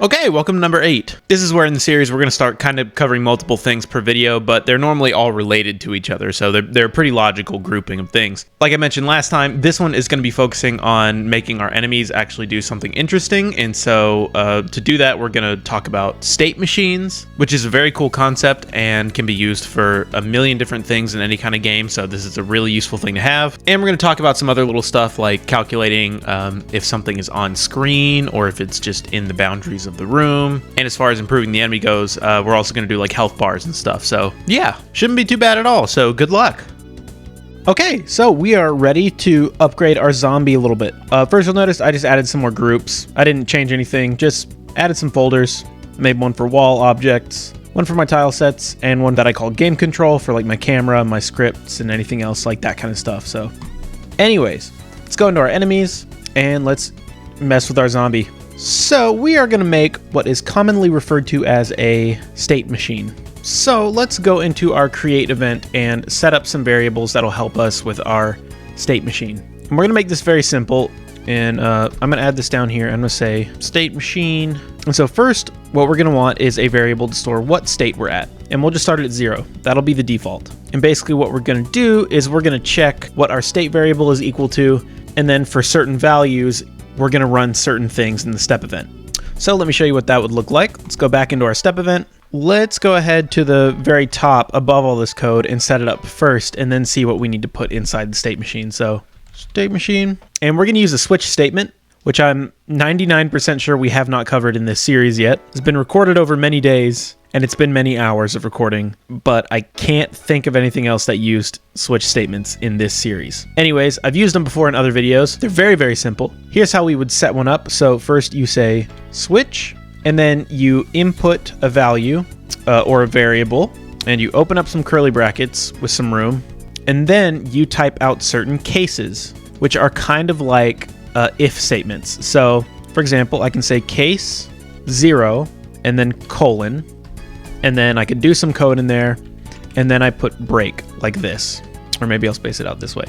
Okay, welcome to number 8. This is where in the series we're going to start kind of covering multiple things per video, but they're normally all related to each other, so they're a pretty logical grouping of things. Like I mentioned last time, this one is going to be focusing on making our enemies actually do something interesting, and so to do that we're going to talk about state machines, which is a very cool concept and can be used for a million different things in any kind of game, so this is a really useful thing to have. And we're going to talk about some other little stuff like calculating if something is on screen or if it's just in the boundaries of the room. And as far as improving the enemy goes, we're also going to do like health bars and stuff. So yeah, shouldn't be too bad at all. So good luck. Okay, so we are ready to upgrade our zombie a little bit. First, you'll notice I just added some more groups. I didn't change anything, just added some folders. Made one for wall objects, one for my tile sets, and one that I call game control for like my camera, my scripts, and anything else like that kind of stuff. So anyways, let's go into our enemies and let's mess with our zombie. So we are going to make what is commonly referred to as a state machine. So let's go into our create event and set up some variables that'll help us with our state machine. And we're going to make this very simple. And I'm going to add this down here. I'm going to say state machine. And so first, what we're going to want is a variable to store what state we're at. And we'll just start it at 0. That'll be the default. And basically what we're going to do is we're going to check what our state variable is equal to. And then for certain values, we're going to run certain things in the step event. So let me show you what that would look like. Let's go back into our step event. Let's go ahead to the very top above all this code and set it up first and then see what we need to put inside the state machine. So state machine, and we're going to use a switch statement, which I'm 99% sure we have not covered in this series yet. It's been recorded over many days and it's been many hours of recording, but I can't think of anything else that used switch statements in this series. Anyways, I've used them before in other videos. They're very, very simple. Here's how we would set one up. So first you say switch, and then you input a value or a variable, and you open up some curly brackets with some room, and then you type out certain cases, which are kind of like if statements. So for example, I can say case 0 and then colon, and then I could do some code in there, and then I put break like this, or maybe I'll space it out this way.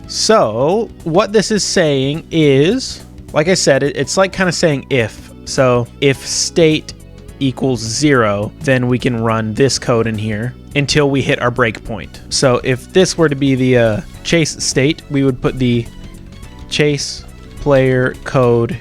So what this is saying is, like I said, it's like kind of saying if. So if state equals 0, then we can run this code in here until we hit our breakpoint. So if this were to be the chase state, we would put the chase player code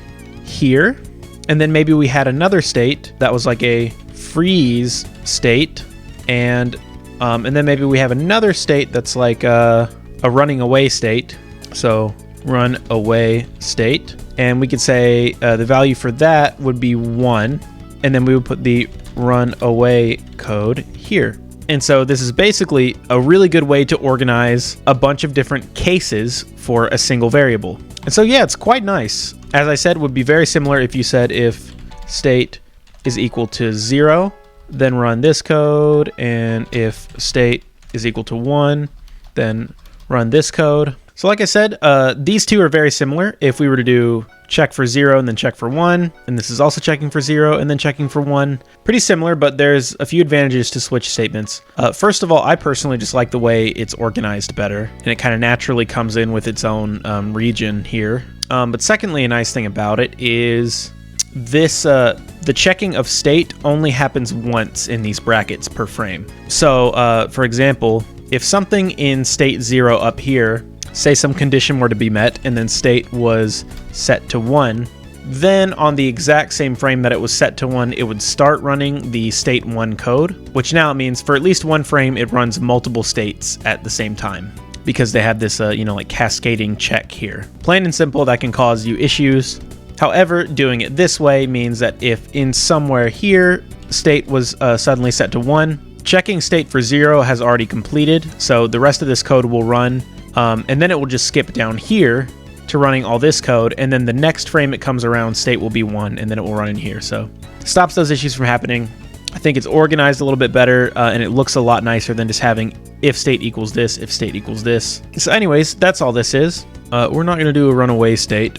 here, and then maybe we had another state that was like a freeze state, and then maybe we have another state that's like a running away state. So run away state, and we could say the value for that would be 1, and then we would put the run away code here. And so this is basically a really good way to organize a bunch of different cases for a single variable. And so yeah, it's quite nice. As I said, it would be very similar if you said if state is equal to 0, then run this code, and if state is equal to 1, then run this code. So like I said, these two are very similar. If we were to do check for 0 and then check for 1, and this is also checking for 0 and then checking for 1, pretty similar, but there's a few advantages to switch statements. First of all, I personally just like the way it's organized better, and it kind of naturally comes in with its own region here. But secondly, a nice thing about it is this the checking of state only happens once in these brackets per frame. So for example, if something in state 0 up here, say some condition were to be met and then state was set to 1, then on the exact same frame that it was set to 1, it would start running the state 1 code, which now means for at least one frame it runs multiple states at the same time, because they have this like cascading check here. Plain and simple, that can cause you issues. However, doing it this way means that if in somewhere here state was suddenly set to 1, checking state for 0 has already completed, so the rest of this code will run, and then it will just skip down here to running all this code, and then the next frame it comes around, state will be 1, and then it will run in here. So stops those issues from happening. I think it's organized a little bit better, and it looks a lot nicer than just having if state equals this, if state equals this. So anyways, that's all this is. We're not going to do a runaway state.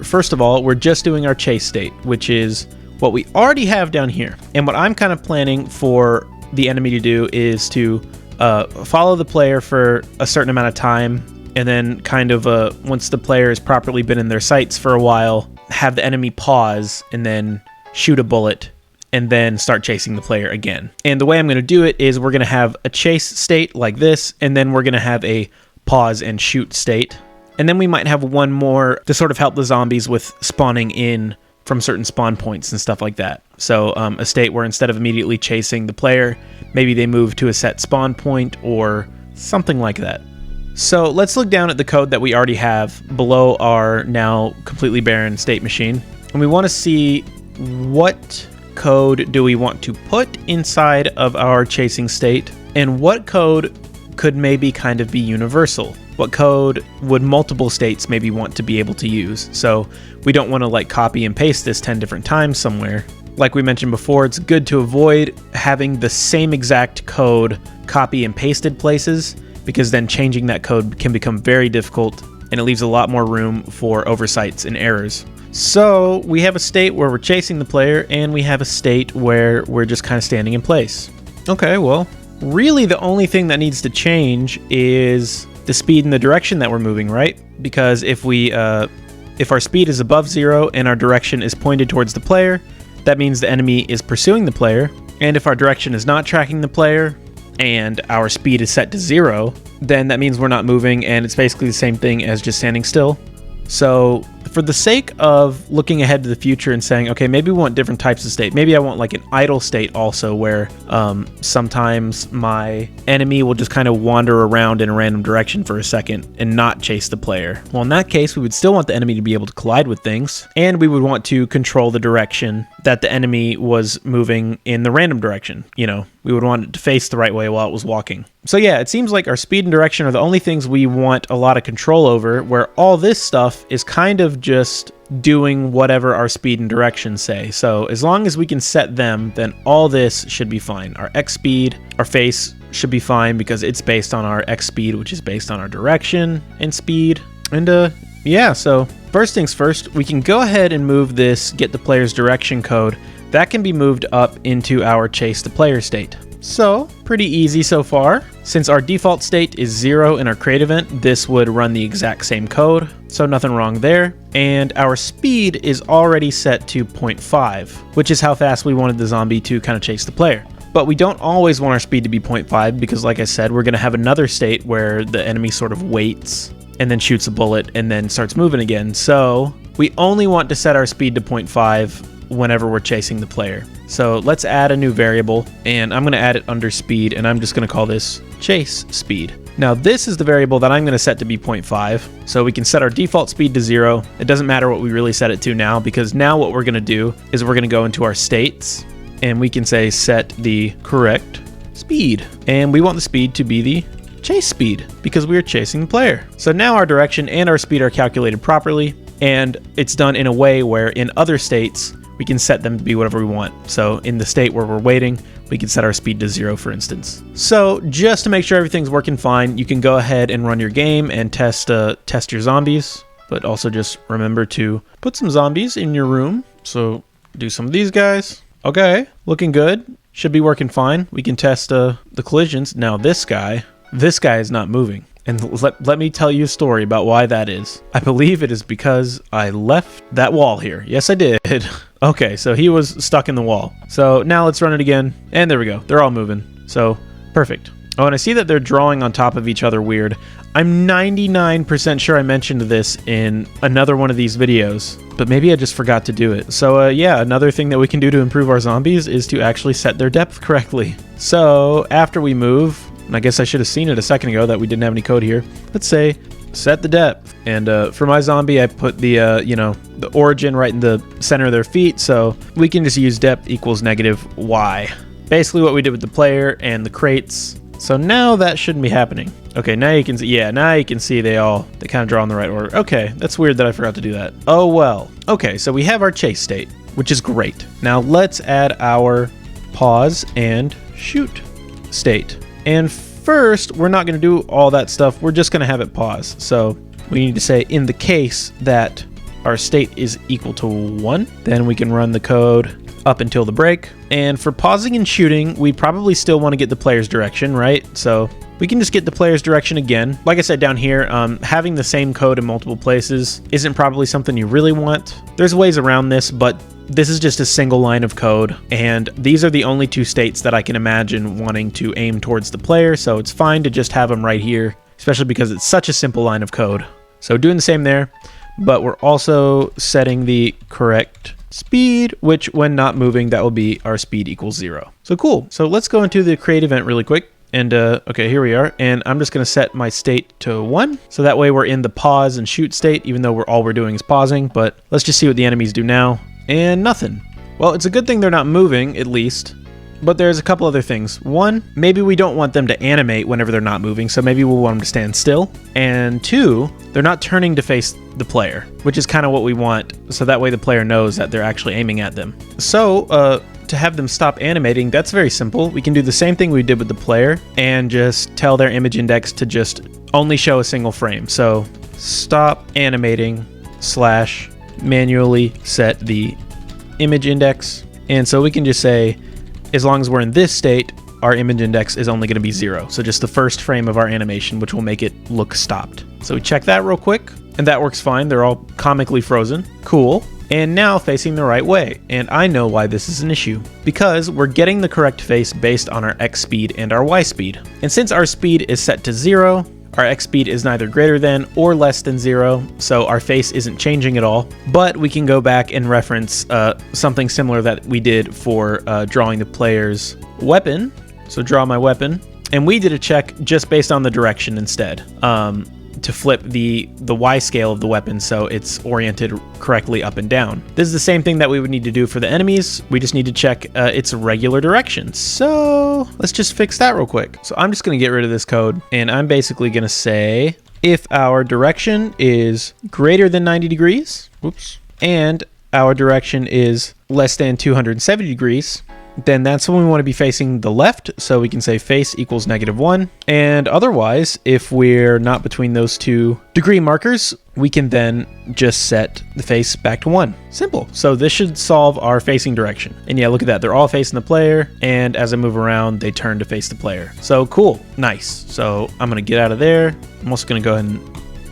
First of all, we're just doing our chase state, which is what we already have down here. And what I'm kind of planning for the enemy to do is to follow the player for a certain amount of time, and then kind of once the player has properly been in their sights for a while, have the enemy pause and then shoot a bullet, and then start chasing the player again. And the way I'm going to do it is we're going to have a chase state like this, and then we're going to have a pause and shoot state. And then we might have one more to sort of help the zombies with spawning in from certain spawn points and stuff like that. So a state where instead of immediately chasing the player, maybe they move to a set spawn point or something like that. So let's look down at the code that we already have below our now completely barren state machine. And we want to see what code do we want to put inside of our chasing state, and what code could maybe kind of be universal. What code would multiple states maybe want to be able to use? So we don't want to like copy and paste this 10 different times somewhere. Like we mentioned before, it's good to avoid having the same exact code copy and pasted places, because then changing that code can become very difficult and it leaves a lot more room for oversights and errors. So we have a state where we're chasing the player, and we have a state where we're just kind of standing in place. Okay, well, really the only thing that needs to change is the speed and the direction that we're moving, right? Because if our speed is above 0 and our direction is pointed towards the player, that means the enemy is pursuing the player. And if our direction is not tracking the player and our speed is set to 0, then that means we're not moving, and it's basically the same thing as just standing still. So for the sake of looking ahead to the future and saying, okay, maybe we want different types of state. Maybe I want like an idle state also, where sometimes my enemy will just kind of wander around in a random direction for a second and not chase the player. Well, in that case, we would still want the enemy to be able to collide with things, and we would want to control the direction that the enemy was moving in the random direction. You know, we would want it to face the right way while it was walking. So yeah, it seems like our speed and direction are the only things we want a lot of control over, where all this stuff is kind of just doing whatever our speed and direction say. So as long as we can set them, then all this should be fine. Our X speed, our face should be fine because it's based on our X speed, which is based on our direction and speed. And yeah, so first things first, we can go ahead and move this get the player's direction code. That can be moved up into our chase the player state. So pretty easy so far. Since our default state is 0 in our create event, this would run the exact same code, so nothing wrong there. And our speed is already set to 0.5, which is how fast we wanted the zombie to kind of chase the player. But we don't always want our speed to be 0.5 because, like I said, we're going to have another state where the enemy sort of waits and then shoots a bullet and then starts moving again. So we only want to set our speed to 0.5 whenever we're chasing the player. So let's add a new variable, and I'm going to add it under speed, and I'm just going to call this chase speed. Now this is the variable that I'm going to set to be 0.5, so we can set our default speed to 0. It doesn't matter what we really set it to now, because now what we're going to do is we're going to go into our states, and we can say set the correct speed, and we want the speed to be the chase speed because we are chasing the player. So now our direction and our speed are calculated properly, and it's done in a way where in other states we can set them to be whatever we want. So in the state where we're waiting, we can set our speed to 0, for instance. So just to make sure everything's working fine, you can go ahead and run your game and test your zombies, but also just remember to put some zombies in your room. So do some of these guys. Okay, looking good. Should be working fine. We can test the collisions. Now this guy is not moving. And let me tell you a story about why that is. I believe it is because I left that wall here. Yes, I did. Okay, so he was stuck in the wall. So now let's run it again. And there we go. They're all moving. So perfect. Oh, and I see that they're drawing on top of each other weird. I'm 99% sure I mentioned this in another one of these videos, but maybe I just forgot to do it. So yeah, another thing that we can do to improve our zombies is to actually set their depth correctly. So after we move, and I guess I should have seen it a second ago that we didn't have any code here. Let's say set the depth. And for my zombie, I put the, the origin right in the center of their feet. So we can just use depth equals -y. Basically what we did with the player and the crates. So now that shouldn't be happening. Okay, now you can see, yeah, now you can see they kind of draw in the right order. Okay, that's weird that I forgot to do that. Oh well. Okay, so we have our chase state, which is great. Now let's add our pause and shoot state. And first, we're not going to do all that stuff. We're just going to have it pause. So we need to say in the case that our state is equal to 1, then we can run the code up until the break. And for pausing and shooting, we probably still want to get the player's direction, right? So we can just get the player's direction again. Like I said down here, having the same code in multiple places isn't probably something you really want. There's ways around this, but this is just a single line of code, and these are the only two states that I can imagine wanting to aim towards the player, so it's fine to just have them right here, especially because it's such a simple line of code. So doing the same there, but we're also setting the correct speed, which when not moving, that will be our speed equals 0. So cool. So let's go into the create event really quick. And okay, here we are. And I'm just going to set my state to 1. So that way we're in the pause and shoot state, even though all we're doing is pausing. But let's just see what the enemies do now. And nothing. Well, it's a good thing they're not moving, at least. But there's a couple other things. One, maybe we don't want them to animate whenever they're not moving, so maybe we'll want them to stand still. And two, they're not turning to face the player, which is kind of what we want, so that way the player knows that they're actually aiming at them. So, to have them stop animating, that's very simple. We can do the same thing we did with the player and just tell their image index to just only show a single frame. So, stop animating / manually set the image index. And so we can just say, as long as we're in this state, our image index is only going to be 0. So just the first frame of our animation, which will make it look stopped. So we check that real quick, and that works fine. They're all comically frozen. Cool. And now facing the right way. And I know why this is an issue. Because we're getting the correct face based on our X speed and our Y speed. And since our speed is set to 0, our X speed is neither greater than or less than 0, so our face isn't changing at all. But we can go back and reference something similar that we did for drawing the player's weapon. So draw my weapon. And we did a check just based on the direction instead, to flip the Y scale of the weapon so it's oriented correctly up and down. This is the same thing that we would need to do for the enemies. We just need to check its regular direction. So let's just fix that real quick. So I'm just going to get rid of this code, and I'm basically going to say if our direction is greater than 90 degrees, and our direction is less than 270 degrees, then that's when we want to be facing the left, so we can say face equals -1. And otherwise, if we're not between those two degree markers, we can then just set the face back to 1. Simple. So this should solve our facing direction. And yeah, look at that. They're all facing the player, and as I move around, they turn to face the player. So cool. Nice. So I'm going to get out of there. I'm also going to go ahead and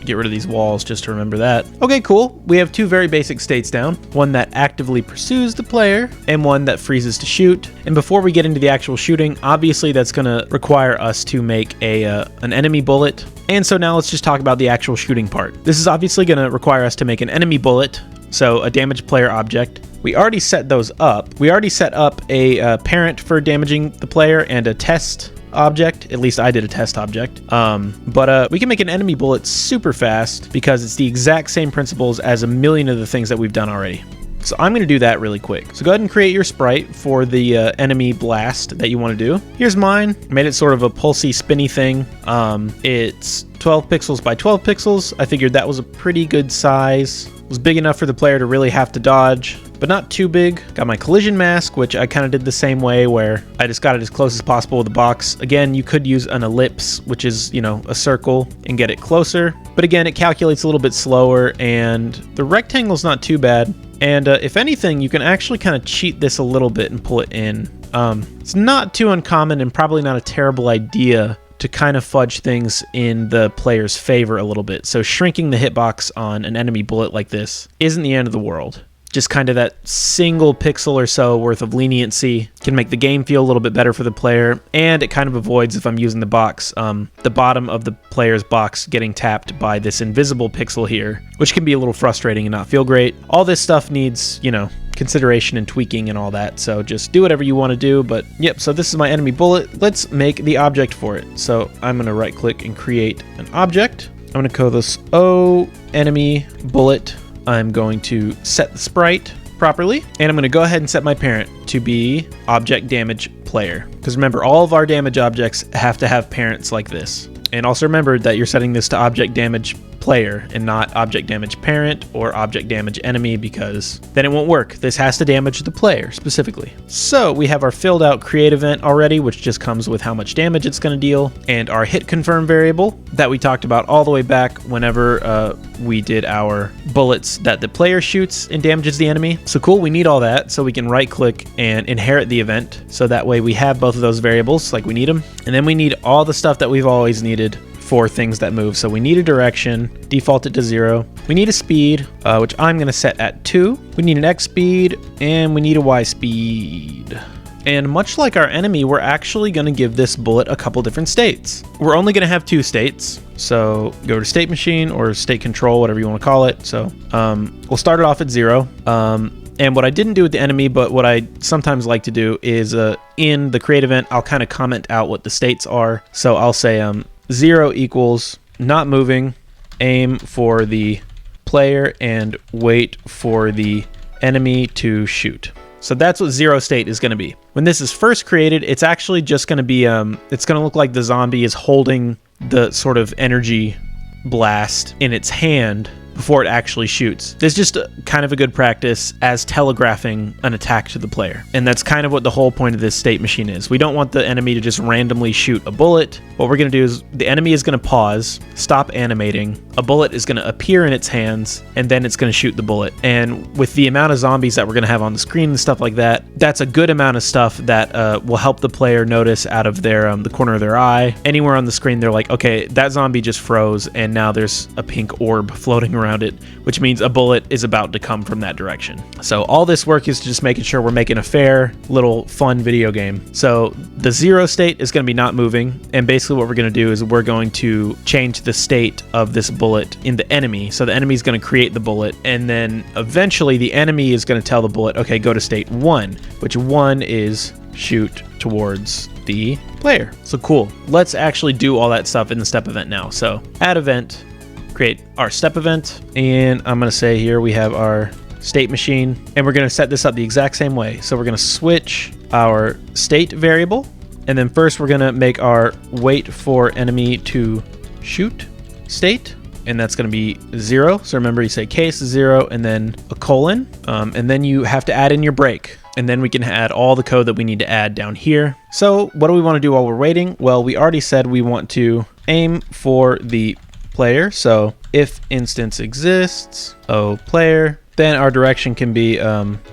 get rid of these walls just to remember that. Okay, cool. We have two very basic states down. One that actively pursues the player and one that freezes to shoot. And before we get into the actual shooting, obviously that's going to require us to make an enemy bullet. And so now let's just talk about the actual shooting part. This is obviously going to require us to make an enemy bullet, so a damaged player object. We already set those up. We already set up a parent for damaging the player and a test object. At least I did a test object. But we can make an enemy bullet super fast because it's the exact same principles as a million of the things that we've done already. So I'm going to do that really quick. So go ahead and create your sprite for the enemy blast that you want to do. Here's mine. I made it sort of a pulsy, spinny thing. It's 12 pixels by 12 pixels. I figured that was a pretty good size. It was big enough for the player to really have to dodge, but not too big. Got my collision mask, which I kind of did the same way, where I just got it as close as possible with the box. Again, you could use an ellipse, which is, you know, a circle, and get it closer. But again, it calculates a little bit slower, and the rectangle's not too bad. And if anything, you can actually kind of cheat this a little bit and pull it in. It's not too uncommon and probably not a terrible idea to kind of fudge things in the player's favor a little bit. So shrinking the hitbox on an enemy bullet like this isn't the end of the world. Just kind of that single pixel or so worth of leniency can make the game feel a little bit better for the player, and it kind of avoids, if I'm using the box, the bottom of the player's box getting tapped by this invisible pixel here, which can be a little frustrating and not feel great. All this stuff needs, you know, consideration and tweaking and all that, so just do whatever you want to do. But yep, so this is my enemy bullet. Let's make the object for it. So I'm going to right click and create an object. I'm going to call this enemy bullet. I'm going to set the sprite properly, and I'm going to go ahead and set my parent to be object damage player, because remember, all of our damage objects have to have parents like this. And also remember that you're setting this to object damage player and not object damage parent or object damage enemy, because then it won't work. This has to damage the player specifically. So we have our filled out create event already, which just comes with how much damage it's going to deal, and our hit confirm variable that we talked about all the way back whenever we did our bullets that the player shoots and damages the enemy. So cool, we need all that, so we can right click and inherit the event, so that way we have both of those variables like we need them. And then we need all the stuff that we've always needed for things that move. So we need a direction, default it to 0. We need a speed, which I'm going to set at 2. We need an X speed, and we need a Y speed. And much like our enemy, we're actually going to give this bullet a couple different states. We're only going to have 2 states. So go to state machine or state control, whatever you want to call it. So we'll start it off at 0. And what I didn't do with the enemy, but what I sometimes like to do is in the create event, I'll kind of comment out what the states are. So I'll say 0 equals not moving, aim for the player, and wait for the enemy to shoot. So that's what 0 state is going to be. When this is first created, it's actually just going to be, it's going to look like the zombie is holding the sort of energy blast in its hand before it actually shoots. This is just kind of a good practice as telegraphing an attack to the player. And that's kind of what the whole point of this state machine is. We don't want the enemy to just randomly shoot a bullet. What we're going to do is the enemy is going to pause, stop animating, a bullet is going to appear in its hands, and then it's going to shoot the bullet. And with the amount of zombies that we're going to have on the screen and stuff like that, that's a good amount of stuff that will help the player notice out of their the corner of their eye. Anywhere on the screen, they're like, okay, that zombie just froze, and now there's a pink orb floating around it, which means a bullet is about to come from that direction. So all this work is just making sure we're making a fair little fun video game. So the 0 state is going to be not moving, and basically what we're going to do is we're going to change the state of this bullet in the enemy. So the enemy is going to create the bullet, and then eventually the enemy is going to tell the bullet, okay, go to state 1, which 1 is shoot towards the player. So cool. Let's actually do all that stuff in the step event now. So add event, create our step event, and I'm going to say here we have our state machine, and we're going to set this up the exact same way. So we're going to switch our state variable, and then first we're going to make our wait for enemy to shoot state, and that's going to be 0. So remember, you say case 0 and then a colon, and then you have to add in your break, and then we can add all the code that we need to add down here. So what do we want to do while we're waiting? Well, we already said we want to aim for the player. So if instance exists, O player, then our direction can be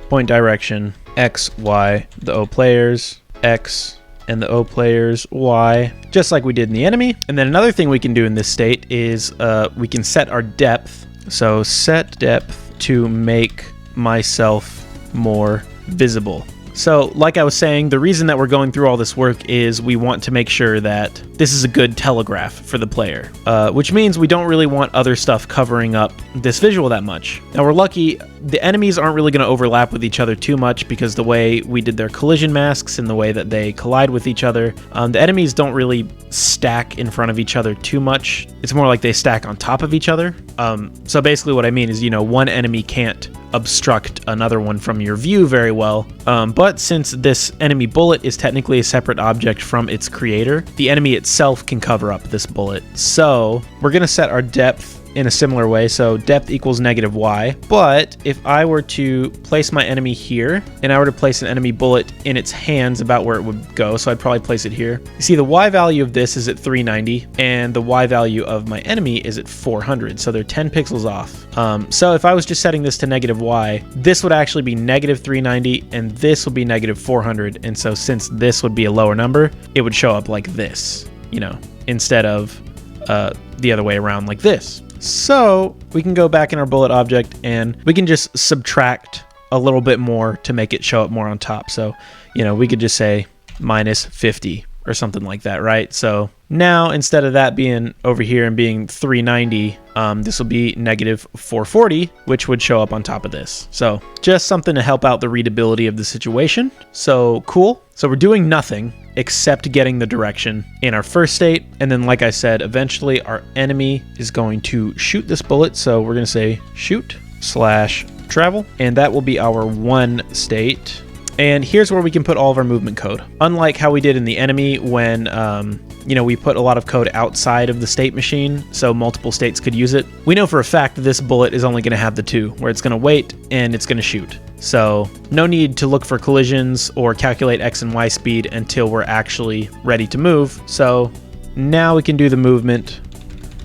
point direction X, Y, the O players, X, and the O players, Y, just like we did in the enemy. And then another thing we can do in this state is we can set our depth. So set depth to make myself more visible. So like I was saying, the reason that we're going through all this work is we want to make sure that this is a good telegraph for the player, which means we don't really want other stuff covering up this visual that much. Now we're lucky, the enemies aren't really going to overlap with each other too much because the way we did their collision masks and the way that they collide with each other, the enemies don't really stack in front of each other too much. It's more like they stack on top of each other. So basically what I mean is, you know, one enemy can't obstruct another one from your view very well. But since this enemy bullet is technically a separate object from its creator, the enemy itself can cover up this bullet. So we're going to set our depth in a similar way. So depth equals -y. But if I were to place my enemy here and I were to place an enemy bullet in its hands about where it would go, so I'd probably place it here. You see the Y value of this is at 390 and the Y value of my enemy is at 400. So they're 10 pixels off. So if I was just setting this to -y, this would actually be -390 and this would be -400. And so since this would be a lower number, it would show up like this, you know, instead of the other way around like this. So we can go back in our bullet object and we can just subtract a little bit more to make it show up more on top. So, you know, we could just say -50 or something like that, right? So now instead of that being over here and being 390, this will be -440, which would show up on top of this. So just something to help out the readability of the situation. So cool. So we're doing nothing except getting the direction in our first state. And then, like I said, eventually our enemy is going to shoot this bullet. So we're going to say shoot/travel, and that will be our 1 state. And here's where we can put all of our movement code. Unlike how we did in the enemy when you know, we put a lot of code outside of the state machine so multiple states could use it. We know for a fact that this bullet is only going to have the 2, where it's going to wait and it's going to shoot. So no need to look for collisions or calculate X and Y speed until we're actually ready to move. So now we can do the movement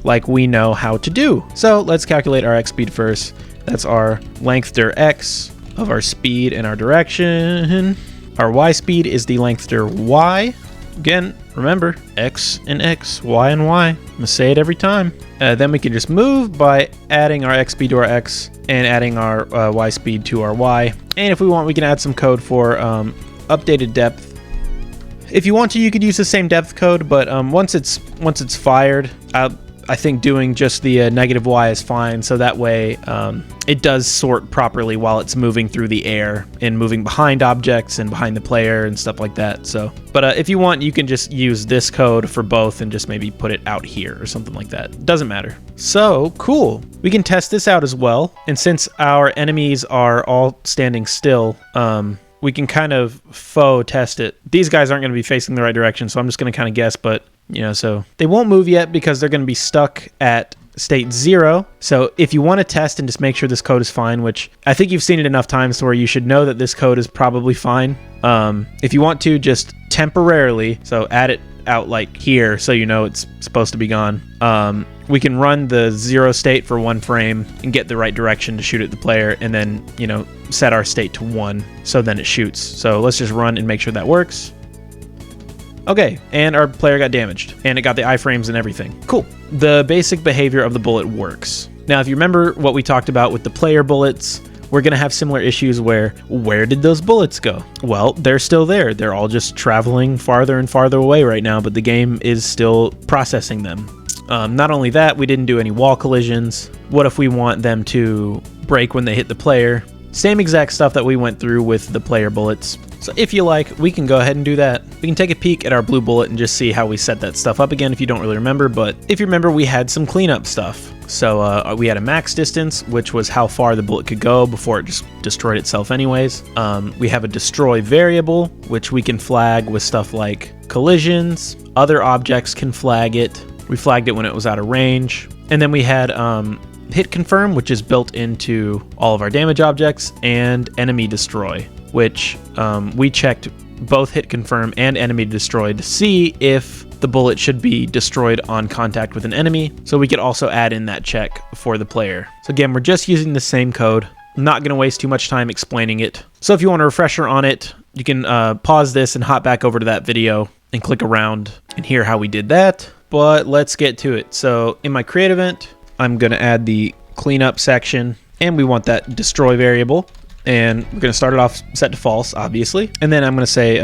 like we know how to do. So let's calculate our X speed first. That's our length dir X of our speed and our direction. Our Y speed is the length dir Y. Again, remember, X and X, Y and Y. I'm gonna say it every time. Then we can just move by adding our X speed to our X and adding our Y speed to our Y. And if we want, we can add some code for updated depth. If you want to, you could use the same depth code, but once it's fired, I think doing just the negative Y is fine, so that way it does sort properly while it's moving through the air and moving behind objects and behind the player and stuff like that. So, but if you want, you can just use this code for both and just maybe put it out here or something like that. Doesn't matter. So cool. We can test this out as well. And since our enemies are all standing still, we can kind of faux test it. These guys aren't going to be facing the right direction, so I'm just going to kind of guess, but you know, so they won't move yet because they're going to be stuck at state 0. So if you want to test and just make sure this code is fine, which I think you've seen it enough times to where you should know that this code is probably fine. If you want to, just temporarily, so add it out like here so you know it's supposed to be gone. We can run the 0 state for 1 frame and get the right direction to shoot at the player, and then, you know, set our state to 1 so then it shoots. So let's just run and make sure that works. Okay, and our player got damaged, and it got the iframes and everything. Cool. The basic behavior of the bullet works. Now, if you remember what we talked about with the player bullets, we're going to have similar issues where did those bullets go? Well, they're still there. They're all just traveling farther and farther away right now, but the game is still processing them. Not only that, we didn't do any wall collisions. What if we want them to break when they hit the player? Same exact stuff that we went through with the player bullets. So if you like, we can go ahead and do that. We can take a peek at our blue bullet and just see how we set that stuff up again if you don't really remember. But if you remember, we had some cleanup stuff. So we had a max distance, which was how far the bullet could go before it just destroyed itself anyways. We have a destroy variable, which we can flag with stuff like collisions. Other objects can flag it. We flagged it when it was out of range. And then we had hit confirm, which is built into all of our damage objects, and enemy destroy, which we checked both hit confirm and enemy destroy to see if the bullet should be destroyed on contact with an enemy. So we could also add in that check for the player. So again, we're just using the same code. I'm not going to waste too much time explaining it. So if you want a refresher on it, you can pause this and hop back over to that video and click around and hear how we did that. But let's get to it. So in my create event, I'm going to add the cleanup section, and we want that destroy variable. And we're going to start it off set to false, obviously. And then I'm going to say,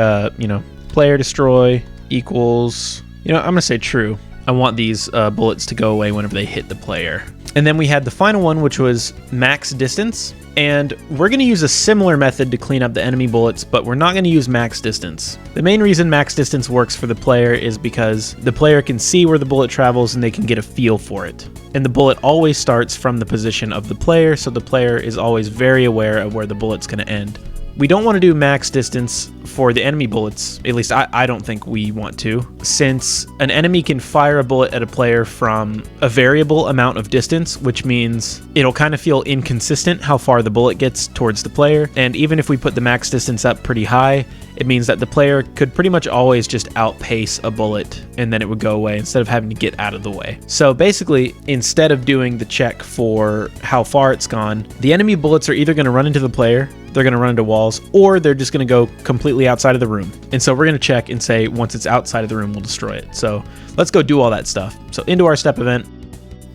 player destroy equals, I'm going to say true. I want these bullets to go away whenever they hit the player. And then we had the final one, which was max distance. And we're going to use a similar method to clean up the enemy bullets, but we're not going to use max distance. The main reason max distance works for the player is because the player can see where the bullet travels and they can get a feel for it. And the bullet always starts from the position of the player, so the player is always very aware of where the bullet's going to end. We don't want to do max distance for the enemy bullets, at least I don't think we want to, since an enemy can fire a bullet at a player from a variable amount of distance, which means it'll kind of feel inconsistent how far the bullet gets towards the player. And even if we put the max distance up pretty high, it means that the player could pretty much always just outpace a bullet and then it would go away instead of having to get out of the way. So basically, instead of doing the check for how far it's gone, the enemy bullets are either going to run into the player, they're going to run into walls, or they're just going to go completely outside of the room. And so we're going to check and say, once it's outside of the room, we'll destroy it. So let's go do all that stuff. So into our step event,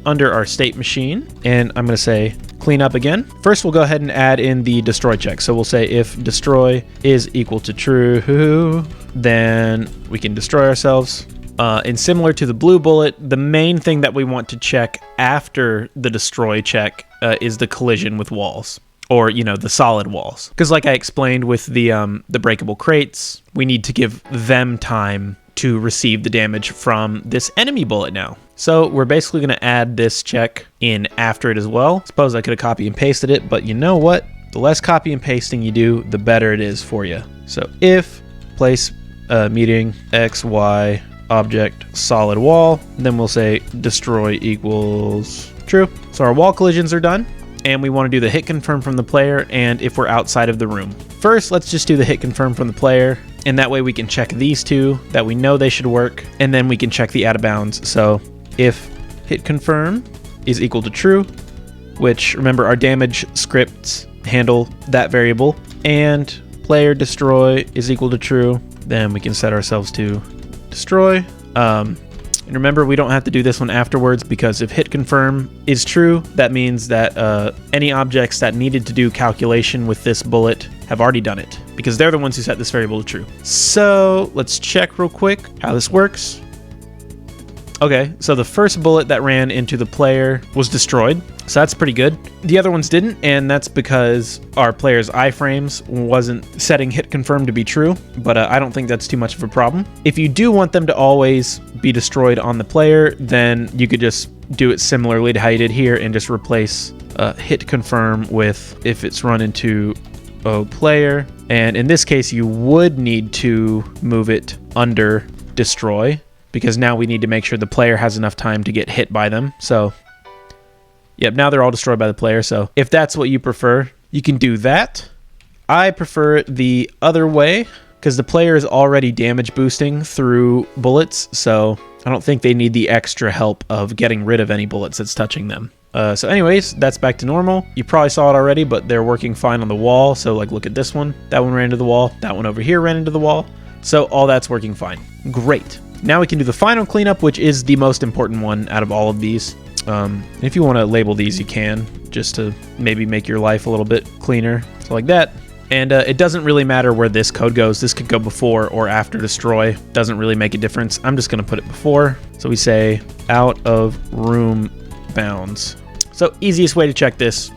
under our state machine, and I'm going to say clean up again. First, we'll go ahead and add in the destroy check. So we'll say if destroy is equal to true, then we can destroy ourselves. And similar to the blue bullet, the main thing that we want to check after the destroy check is the collision with walls, or the solid walls. Because like I explained with the breakable crates, we need to give them time to receive the damage from this enemy bullet now. So we're basically going to add this check in after it as well. Suppose I could have copy and pasted it, but you know what? The less copy and pasting you do, the better it is for you. So if place meeting x, y, object solid wall. And then we'll say destroy equals true. So our wall collisions are done. And we want to do the hit confirm from the player and if we're outside of the room. First, let's just do the hit confirm from the player. And that way we can check these two that we know they should work. And then we can check the out of bounds. So if hit confirm is equal to true, which remember our damage scripts handle that variable, and player destroy is equal to true, then we can set ourselves to destroy. And remember, we don't have to do this one afterwards because if hit confirm is true, that means that any objects that needed to do calculation with this bullet have already done it because they're the ones who set this variable to true. So let's check real quick how this works. Okay, so the first bullet that ran into the player was destroyed, so that's pretty good. The other ones didn't, and that's because our player's iframes wasn't setting hit confirm to be true, but I don't think that's too much of a problem. If you do want them to always be destroyed on the player, then you could just do it similarly to how you did here and just replace hit confirm with if it's run into player. And in this case, you would need to move it under destroy, because now we need to make sure the player has enough time to get hit by them. So, yep, now they're all destroyed by the player. So if that's what you prefer, you can do that. I prefer the other way because the player is already damage boosting through bullets. So I don't think they need the extra help of getting rid of any bullets that's touching them. So anyways, that's back to normal. You probably saw it already, but they're working fine on the wall. So like, look at this one. That one ran into the wall. That one over here ran into the wall. So all that's working fine. Great. Now we can do the final cleanup, which is the most important one out of all of these. If you want to label these, you can, just to maybe make your life a little bit cleaner. So like that. And it doesn't really matter where this code goes. This could go before or after destroy. Doesn't really make a difference. I'm just going to put it before. So we say out of room bounds. So easiest way to check this,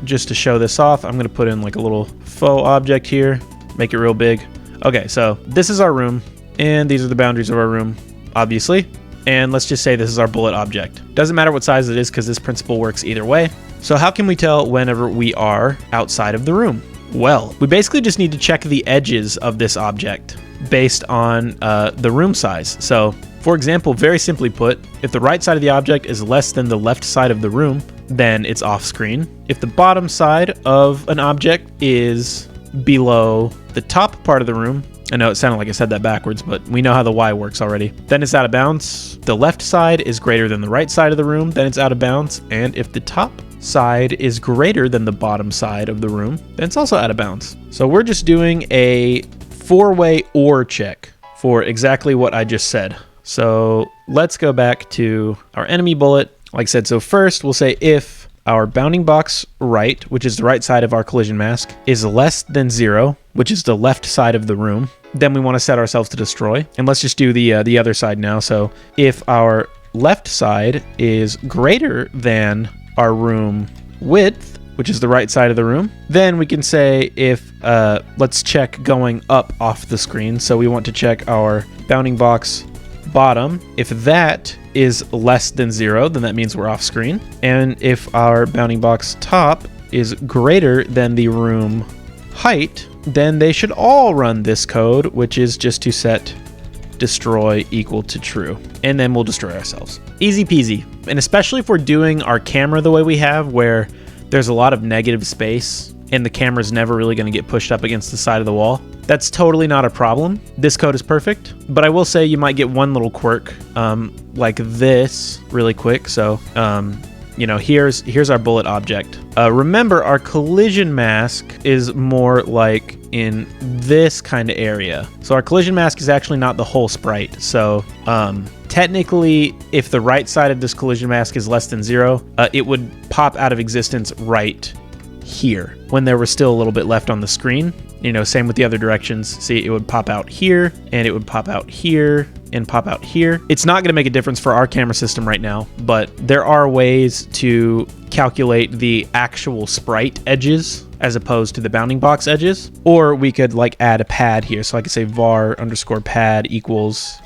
just to show this off, I'm going to put in like a little faux object here, make it real big. Okay, so this is our room. And these are the boundaries of our room, obviously. And let's just say this is our bullet object. Doesn't matter what size it is because this principle works either way. So how can we tell whenever we are outside of the room? Well, we basically just need to check the edges of this object based on the room size. So for example, very simply put, if the right side of the object is less than the left side of the room, then it's off screen. If the bottom side of an object is below the top part of the room, I know it sounded like I said that backwards, but we know how the Y works already. Then it's out of bounds. The left side is greater than the right side of the room, then it's out of bounds. And if the top side is greater than the bottom side of the room, then it's also out of bounds. So we're just doing a four-way OR check for exactly what I just said. So let's go back to our enemy bullet. Like I said, so first we'll say if our bounding box right, which is the right side of our collision mask, is less than 0, which is the left side of the room, then we want to set ourselves to destroy. And let's just do the other side now. So if our left side is greater than our room width, which is the right side of the room, then we can say if, let's check going up off the screen. So we want to check our bounding box bottom. If that is less than 0, then that means we're off screen. And if our bounding box top is greater than the room height, then they should all run this code, which is just to set destroy equal to true. And then we'll destroy ourselves. Easy peasy. And especially if we're doing our camera the way we have, where there's a lot of negative space and the camera's never really going to get pushed up against the side of the wall, that's totally not a problem. This code is perfect, but I will say you might get one little quirk like this really quick. So, you know, here's our bullet object. Remember, our collision mask is more like in this kind of area. So our collision mask is actually not the whole sprite. So technically, if the right side of this collision mask is less than 0, it would pop out of existence right here when there was still a little bit left on the screen. You know, same with the other directions. See, it would pop out here, and it would pop out here, and pop out here. It's not going to make a difference for our camera system right now, but there are ways to calculate the actual sprite edges as opposed to the bounding box edges. Or we could like add a pad here. So I could say var underscore pad equals,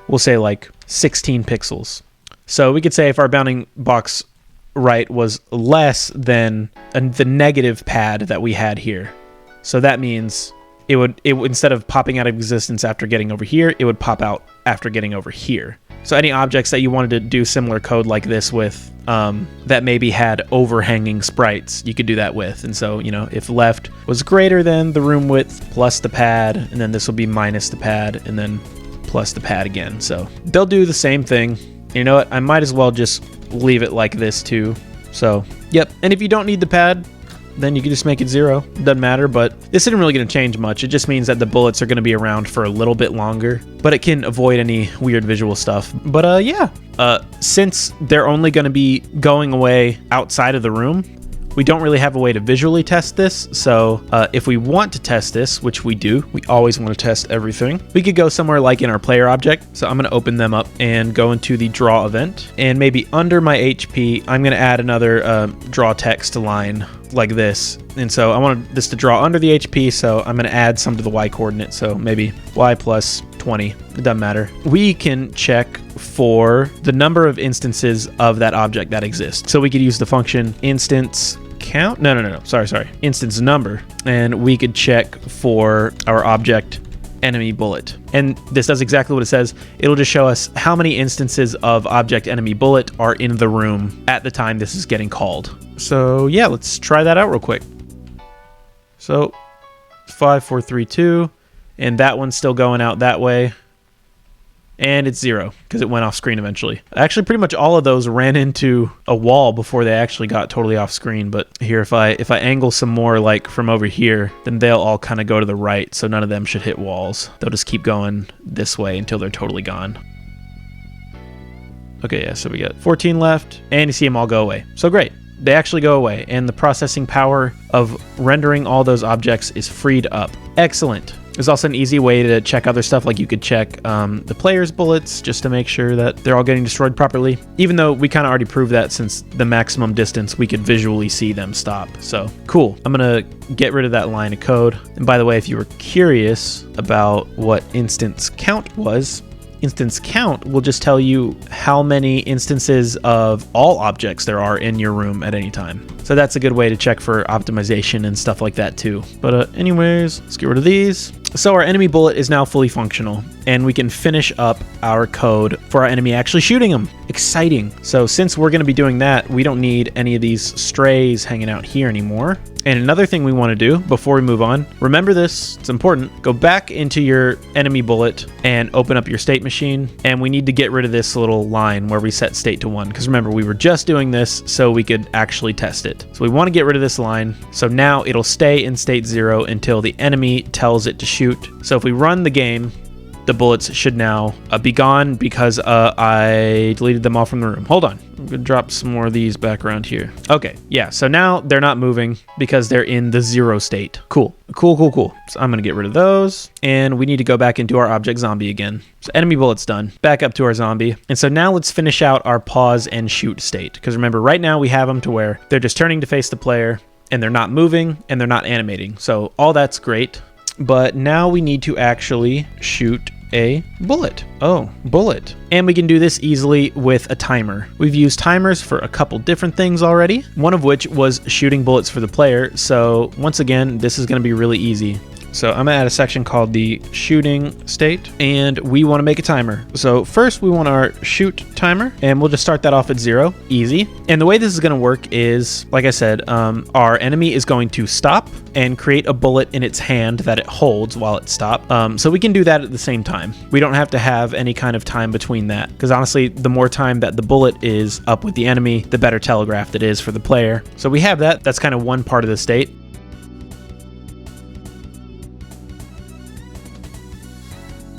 we'll say like 16 pixels. So we could say if our bounding box right was less than the negative pad that we had here. So that means it would instead of popping out of existence after getting over here, it would pop out after getting over here. So any objects that you wanted to do similar code like this with, that maybe had overhanging sprites, you could do that with. And so, you know, if left was greater than the room width plus the pad, and then this will be minus the pad, and then plus the pad again. So they'll do the same thing. You know what? I might as well just leave it like this too. So, yep. And if you don't need the pad, then you can just make it 0. Doesn't matter, but this isn't really going to change much. It just means that the bullets are going to be around for a little bit longer, but it can avoid any weird visual stuff. But yeah, since they're only going to be going away outside of the room, we don't really have a way to visually test this. So if we want to test this, which we do, we always want to test everything, we could go somewhere like in our player object. So I'm going to open them up and go into the draw event, and maybe under my HP, I'm going to add another draw text line like this. And so I want this to draw under the HP, so I'm going to add some to the Y coordinate. So maybe Y plus 20, it doesn't matter. We can check for the number of instances of that object that exists. So we could use the function instance count. No. Sorry. Instance number. And we could check for our object enemy bullet. And this does exactly what it says. It'll just show us how many instances of object enemy bullet are in the room at the time this is getting called. So yeah, let's try that out real quick. So 5, 4, 3, 2, and that one's still going out that way. And it's 0 because it went off screen eventually. Actually, pretty much all of those ran into a wall before they actually got totally off screen. But here, if I angle some more like from over here, then they'll all kind of go to the right. So none of them should hit walls. They'll just keep going this way until they're totally gone. Okay, yeah, so we got 14 left, and you see them all go away. So great. They actually go away, and the processing power of rendering all those objects is freed up. Excellent. There's also an easy way to check other stuff, like you could check the player's bullets just to make sure that they're all getting destroyed properly. Even though we kind of already proved that since the maximum distance, we could visually see them stop. So cool. I'm going to get rid of that line of code. And by the way, if you were curious about what instance count was, instance count will just tell you how many instances of all objects there are in your room at any time. So that's a good way to check for optimization and stuff like that too. But anyways, let's get rid of these. So our enemy bullet is now fully functional, and we can finish up our code for our enemy actually shooting them. Exciting. So since we're going to be doing that, we don't need any of these strays hanging out here anymore. And another thing we want to do before we move on, remember this, it's important, go back into your enemy bullet and open up your state machine. And we need to get rid of this little line where we set state to 1. Because remember, we were just doing this so we could actually test it. So we want to get rid of this line. So now it'll stay in state 0 until the enemy tells it to shoot. So if we run the game, the bullets should now be gone because I deleted them all from the room. Hold on. I'm going to drop some more of these back around here. Okay, yeah, so now they're not moving because they're in the 0 state. Cool. So I'm going to get rid of those, and we need to go back into our object zombie again. So enemy bullet's done. Back up to our zombie. And so now let's finish out our pause and shoot state. Because remember, right now we have them to where they're just turning to face the player, and they're not moving, and they're not animating. So all that's great. But now we need to actually shoot a bullet. Oh, bullet. And we can do this easily with a timer. We've used timers for a couple different things already, one of which was shooting bullets for the player. So once again, this is going to be really easy. So I'm gonna add a section called the shooting state, and we want to make a timer. So first we want our shoot timer, and we'll just start that off at 0, easy. And the way this is going to work is, like I said, our enemy is going to stop and create a bullet in its hand that it holds while it stops. So we can do that at the same time. We don't have to have any kind of time between that, because honestly, the more time that the bullet is up with the enemy, the better telegraphed it is for the player. So we have that. That's kind of one part of the state.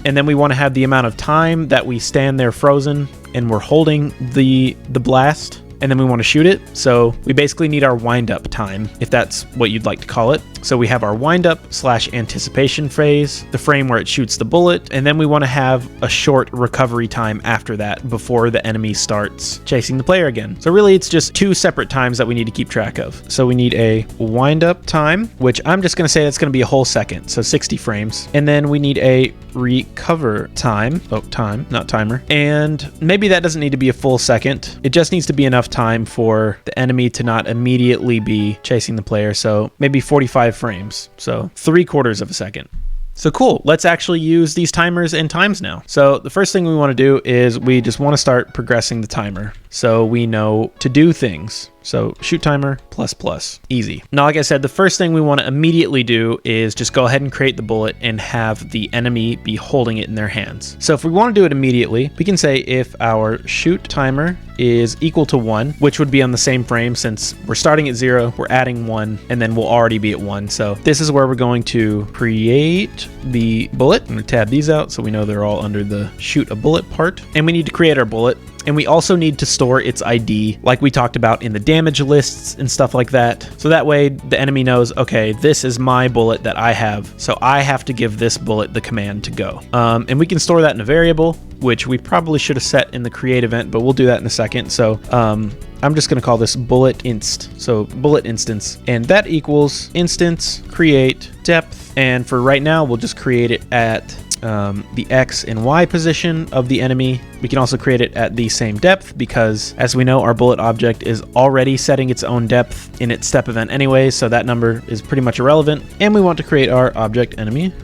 And then we want to have the amount of time that we stand there frozen and we're holding the blast, and then we want to shoot it. So we basically need our wind-up time, if that's what you'd like to call it. So we have our wind-up/anticipation phase, the frame where it shoots the bullet, and then we want to have a short recovery time after that before the enemy starts chasing the player again. So really, it's just 2 separate times that we need to keep track of. So we need a wind-up time, which I'm just going to say that's going to be a whole second, so 60 frames. And then we need a recover time. Oh, time, not timer. And maybe that doesn't need to be a full second. It just needs to be enough time for the enemy to not immediately be chasing the player. So maybe 45 5 frames, so 3/4 of a second. So cool, let's actually use these timers and times now. So the first thing we want to do is we just want to start progressing the timer so we know to do things. So shoot timer ++, easy. Now, like I said, the first thing we want to immediately do is just go ahead and create the bullet and have the enemy be holding it in their hands. So if we want to do it immediately, we can say if our shoot timer is equal to 1, which would be on the same frame since we're starting at 0, we're adding 1, and then we'll already be at 1. So this is where we're going to create the bullet. I'm going to tab these out so we know they're all under the shoot a bullet part. And we need to create our bullet. And we also need to store its ID like we talked about in the damage lists and stuff like that. So that way the enemy knows, okay, this is my bullet that I have. So I have to give this bullet the command to go. And we can store that in a variable, which we probably should have set in the create event, but we'll do that in a second. So I'm just going to call this bullet inst. So bullet instance, and that equals instance create depth. And for right now, we'll just create it at the X and Y position of the enemy. We can also create it at the same depth because, as we know, our bullet object is already setting its own depth in its step event anyway, so that number is pretty much irrelevant. And we want to create our object enemy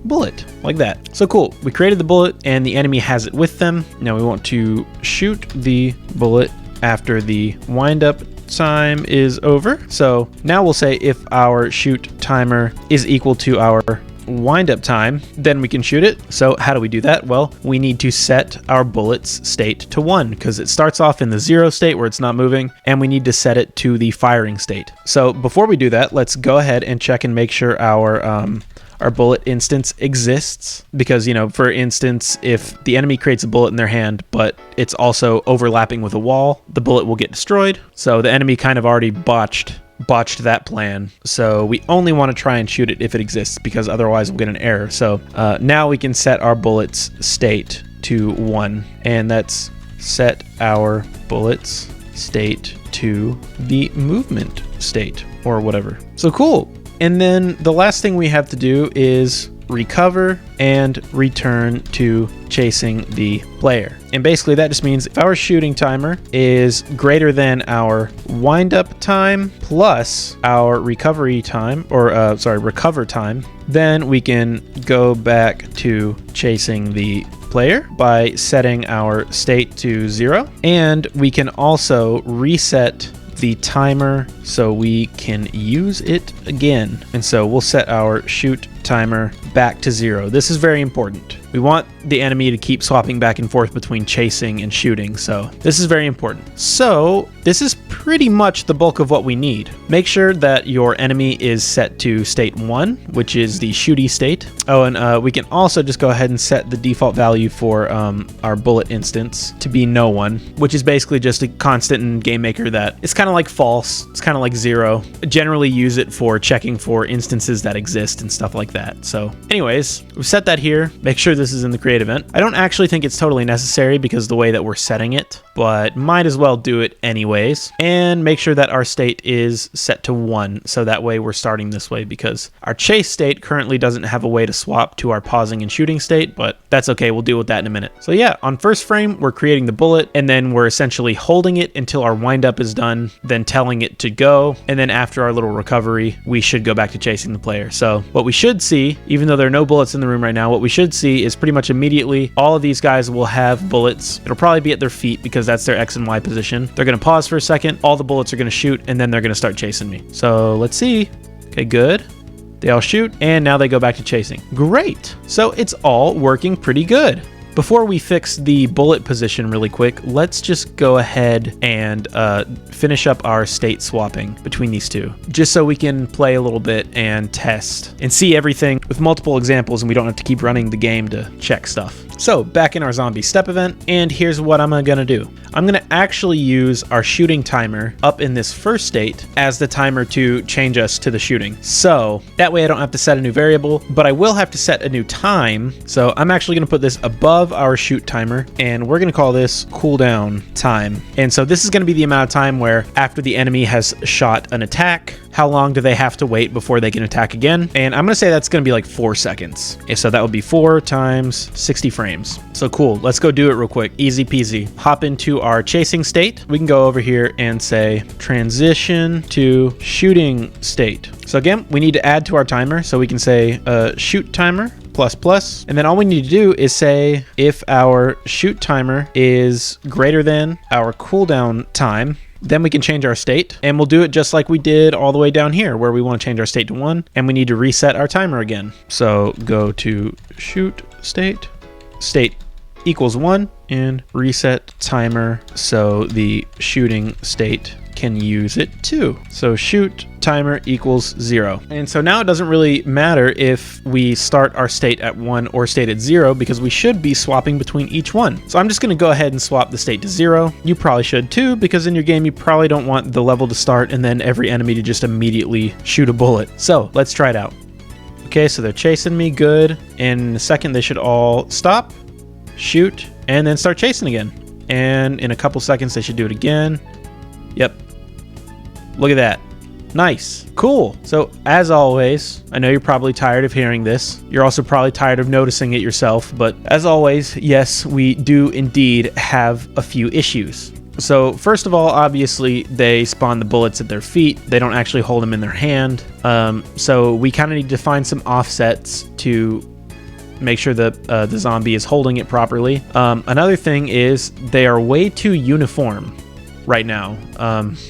bullet like that. So cool, we created the bullet and the enemy has it with them. Now we want to shoot the bullet after the wind up time is over. So now we'll say if our shoot timer is equal to our wind up time, then we can shoot it. So how do we do that? Well, we need to set our bullet's state to 1 because it starts off in the 0 state where it's not moving, and we need to set it to the firing state. So before we do that, let's go ahead and check and make sure our bullet instance exists, because, you know, for instance, if the enemy creates a bullet in their hand but it's also overlapping with a wall, the bullet will get destroyed. So the enemy kind of already botched that plan. So we only want to try and shoot it if it exists, because otherwise we'll get an error. So now we can set our bullet's state to 1, and that's set our bullet's state to the movement state or whatever. So cool. And then the last thing we have to do is recover and return to chasing the player. And basically that just means if our shooting timer is greater than our wind up time plus our recovery time, or recover time, then we can go back to chasing the player by setting our state to 0. And we can also reset the timer so we can use it again. And so we'll set our shoot timer back to 0. This is very important. We want the enemy to keep swapping back and forth between chasing and shooting, so this is very important. So this is pretty much the bulk of what we need. Make sure that your enemy is set to state 1, which is the shooty state. Oh, and we can also just go ahead and set the default value for our bullet instance to be no one, which is basically just a constant in GameMaker that it's kind of like false. It's kind of like 0. Generally use it for checking for instances that exist and stuff like that. So anyways, we've set that here. Make sure this is in the create event. I don't actually think it's totally necessary because the way that we're setting it, but might as well do it anyways. And make sure that our state is set to 1, so that way we're starting this way, because our chase state currently doesn't have a way to swap to our pausing and shooting state, but that's okay, we'll deal with that in a minute. So yeah, on first frame, we're creating the bullet, and then we're essentially holding it until our wind up is done, then telling it to go, and then after our little recovery, we should go back to chasing the player. So what we should see, even though there are no bullets in the room right now, what we should see is pretty much immediately all of these guys will have bullets. It'll probably be at their feet because that's their X and Y position. They're going to pause for a second, all the bullets are going to shoot, and then they're going to start chasing me. So let's see. Okay, good. They all shoot, and now they go back to chasing. Great. So it's all working pretty good. Before we fix the bullet position really quick, let's just go ahead and finish up our state swapping between these two, just so we can play a little bit and test and see everything with multiple examples, and we don't have to keep running the game to check stuff. So back in our zombie step event, and here's what I'm gonna do. I'm gonna actually use our shooting timer up in this first state as the timer to change us to the shooting. So that way I don't have to set a new variable, but I will have to set a new time. So I'm actually gonna put this above of our shoot timer, and we're going to call this cooldown time. And so this is going to be the amount of time where after the enemy has shot an attack, how long do they have to wait before they can attack again? And I'm going to say that's going to be like 4 seconds. So that would be 4 times 60 frames. So cool. Let's go do it real quick. Easy peasy. Hop into our chasing state. We can go over here and say transition to shooting state. So again, we need to add to our timer. So we can say shoot timer ++, and then all we need to do is say if our shoot timer is greater than our cooldown time, then we can change our state, and we'll do it just like we did all the way down here where we want to change our state to 1, and we need to reset our timer again. So go to shoot state equals 1, and reset timer so the shooting state can use it too. So shoot timer equals 0. And so now it doesn't really matter if we start our state at 1 or state at 0, because we should be swapping between each one. So I'm just going to go ahead and swap the state to 0. You probably should too, because in your game you probably don't want the level to start and then every enemy to just immediately shoot a bullet. So let's try it out. Okay, so they're chasing me, good. In a second they should all stop, shoot, and then start chasing again. And in a couple seconds they should do it again. Yep. Look at that. Nice. Cool. So as always, I know you're probably tired of hearing this. You're also probably tired of noticing it yourself. But as always, yes, we do indeed have a few issues. So first of all, obviously, they spawn the bullets at their feet. They don't actually hold them in their hand. So we kind of need to find some offsets to make sure that the zombie is holding it properly. Another thing is they are way too uniform right now.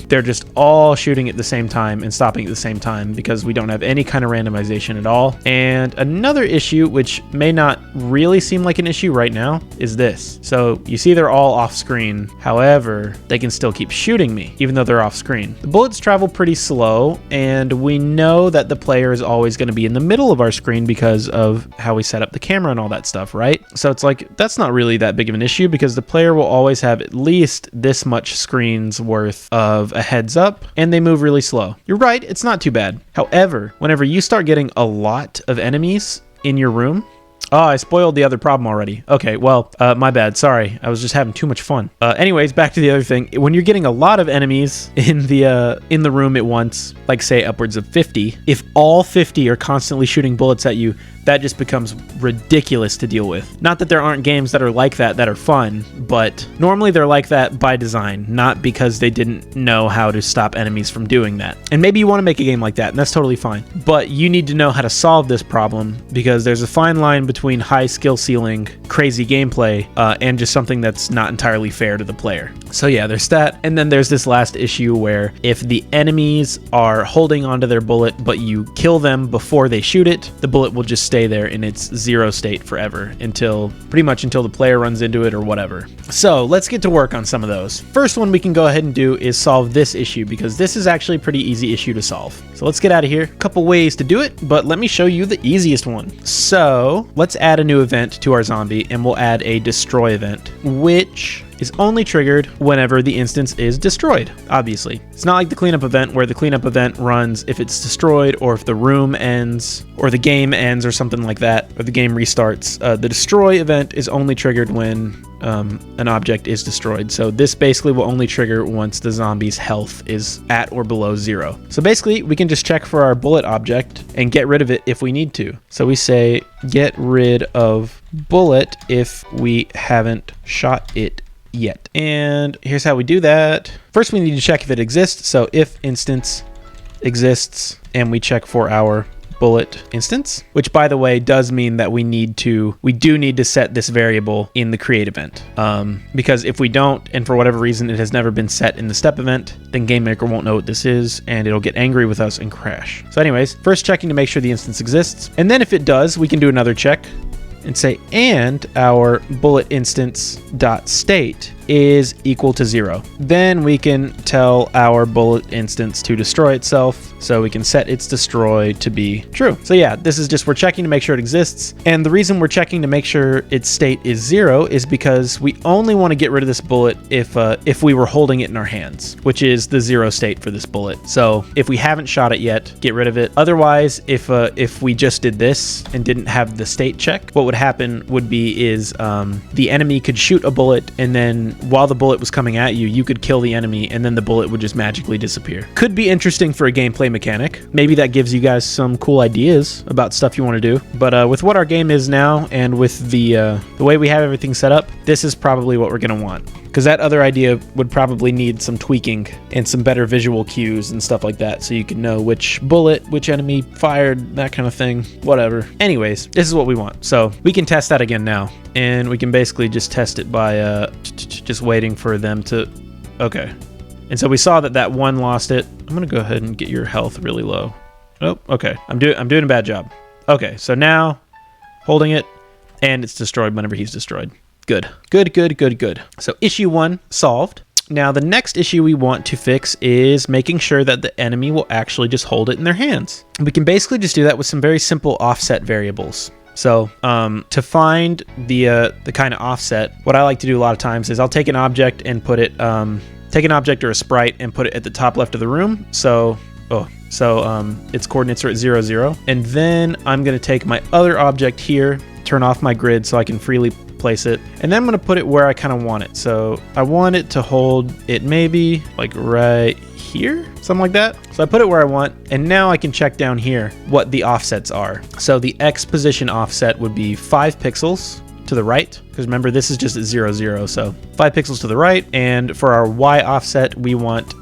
They're just all shooting at the same time and stopping at the same time because we don't have any kind of randomization at all. And another issue, which may not really seem like an issue right now, is this. So you see they're all off screen. However, they can still keep shooting me even though they're off screen. The bullets travel pretty slow, and we know that the player is always going to be in the middle of our screen because of how we set up the camera and all that stuff, right? So it's like, that's not really that big of an issue because the player will always have at least this much screen's worth of a heads up, and they move really slow. You're right, it's not too bad. However, whenever you start getting a lot of enemies in your room, oh, I spoiled the other problem already. Okay, well, my bad. Sorry. I was just having too much fun. Anyways, back to the other thing. When you're getting a lot of enemies in the room at once, like say upwards of 50, if all 50 are constantly shooting bullets at you, that just becomes ridiculous to deal with. Not that there aren't games that are like that are fun, but normally they're like that by design, not because they didn't know how to stop enemies from doing that. And maybe you want to make a game like that, and that's totally fine. But you need to know how to solve this problem, because there's a fine line between high skill ceiling, crazy gameplay, and just something that's not entirely fair to the player. So yeah, there's that. And then there's this last issue where if the enemies are holding onto their bullet, but you kill them before they shoot it, the bullet will just stay there in its 0 state forever pretty much until the player runs into it or whatever. So let's get to work on some of those. First one we can go ahead and do is solve this issue, because this is actually a pretty easy issue to solve. So let's get out of here. A couple ways to do it, but let me show you the easiest one. So let's add a new event to our zombie, and we'll add a destroy event, which is only triggered whenever the instance is destroyed, obviously. It's not like the cleanup event, where the cleanup event runs if it's destroyed, or if the room ends, or the game ends, or something like that, or the game restarts. The destroy event is only triggered when an object is destroyed. So this basically will only trigger once the zombie's health is at or below 0. So basically, we can just check for our bullet object and get rid of it if we need to. So we say get rid of bullet if we haven't shot it yet. And here's how we do that. First, we need to check if it exists. So if instance exists, and we check for our bullet instance, which by the way does mean that we do need to set this variable in the create event, because if we don't, and for whatever reason it has never been set in the step event, then GameMaker won't know what this is, and it'll get angry with us and crash. So anyways, first checking to make sure the instance exists, and then if it does, we can do another check and say, and our bullet instance dot state is equal to 0. Then we can tell our bullet instance to destroy itself, so we can set its destroy to be true. So yeah, this is just, we're checking to make sure it exists. And the reason we're checking to make sure its state is 0 is because we only want to get rid of this bullet if we were holding it in our hands, which is the 0 state for this bullet. So if we haven't shot it yet, get rid of it. Otherwise, if we just did this and didn't have the state check, what would happen would be is the enemy could shoot a bullet, and then while the bullet was coming at you, you could kill the enemy, and then the bullet would just magically disappear. Could be interesting for a gameplay mechanic. Maybe that gives you guys some cool ideas about stuff you want to do. But with what our game is now, and with the way we have everything set up, this is probably what we're going to want. Because that other idea would probably need some tweaking and some better visual cues and stuff like that, so you can know which bullet, which enemy fired, that kind of thing, whatever. Anyways, this is what we want. So we can test that again now, and we can basically just test it by just waiting for them to... Okay. And so we saw that one lost it. I'm gonna go ahead and get your health really low. Oh, okay. I'm doing a bad job. Okay, so now holding it, and it's destroyed whenever he's destroyed. Good. Good. So issue 1 solved. Now the next issue we want to fix is making sure that the enemy will actually just hold it in their hands. We can basically just do that with some very simple offset variables. So to find the kind of offset, what I like to do a lot of times is I'll take an object and put it, take an object or a sprite and put it at the top left of the room. So its coordinates are at 0, 0. And then I'm going to take my other object here, turn off my grid so I can freely place it, and then I'm going to put it where I kind of want it. So I want it to hold it maybe like right here, something like that. So I put it where I want, and now I can check down here what the offsets are. So the X position offset would be 5 pixels to the right, because remember this is just at 0, 0, so 5 pixels to the right. And for our Y offset, we want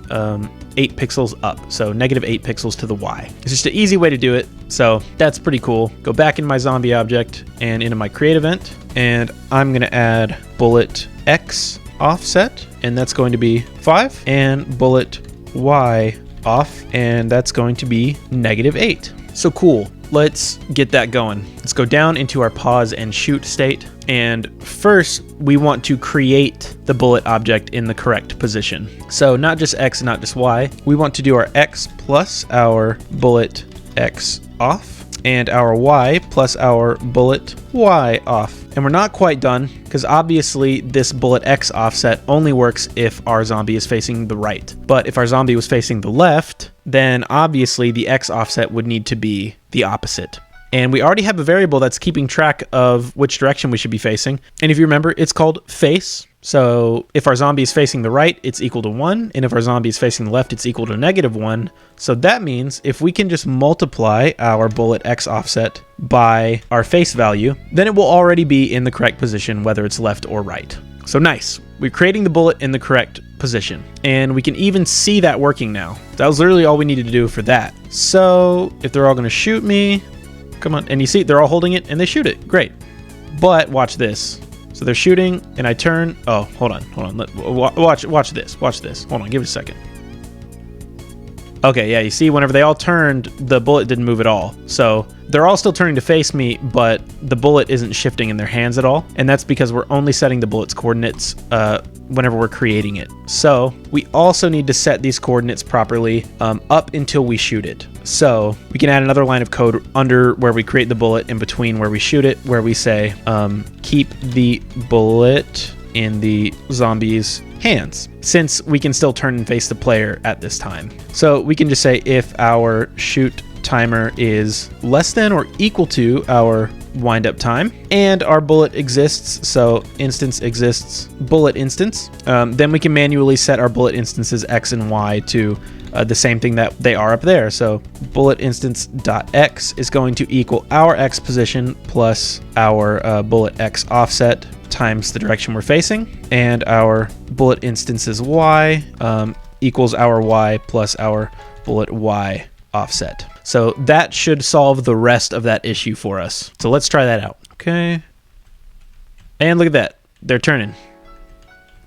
8 pixels up, so negative 8 pixels to the Y. It's just an easy way to do it, so that's pretty cool. Go back in my zombie object and into my create event, and I'm gonna add bullet X offset, and that's going to be 5, and bullet Y off, and that's going to be negative 8. So cool. Let's get that going. Let's go down into our pause and shoot state. And first, we want to create the bullet object in the correct position. So not just X, not just Y. We want to do our X plus our bullet X off, and our Y plus our bullet Y off. And we're not quite done, because obviously this bullet X offset only works if our zombie is facing the right. But if our zombie was facing the left, then obviously the X offset would need to be the opposite. And we already have a variable that's keeping track of which direction we should be facing. And if you remember, it's called face. So if our zombie is facing the right, it's equal to 1. And if our zombie is facing the left, it's equal to negative 1. So that means if we can just multiply our bullet X offset by our face value, then it will already be in the correct position, whether it's left or right. So nice. We're creating the bullet in the correct position. And we can even see that working now. That was literally all we needed to do for that. So if they're all going to shoot me, come on. And you see, they're all holding it and they shoot it. Great. But watch this. So they're shooting and I turn. Oh, hold on. Watch this. Hold on. Give it a second. Okay, yeah, you see, whenever they all turned, the bullet didn't move at all. So they're all still turning to face me, but the bullet isn't shifting in their hands at all. And that's because we're only setting the bullet's coordinates whenever we're creating it. So we also need to set these coordinates properly up until we shoot it. So we can add another line of code under where we create the bullet in between where we shoot it, where we say keep the bullet in the zombie's hands, since we can still turn and face the player at this time. So we can just say if our shoot timer is less than or equal to our wind up time and our bullet exists, so instance exists bullet instance, then we can manually set our bullet instances X and Y to the same thing that they are up there. So bullet instance dot X is going to equal our X position plus our bullet X offset times the direction we're facing, and our bullet instances Y equals our Y plus our bullet Y offset. So that should solve the rest of that issue for us. So let's try that out. Okay. And look at that. They're turning.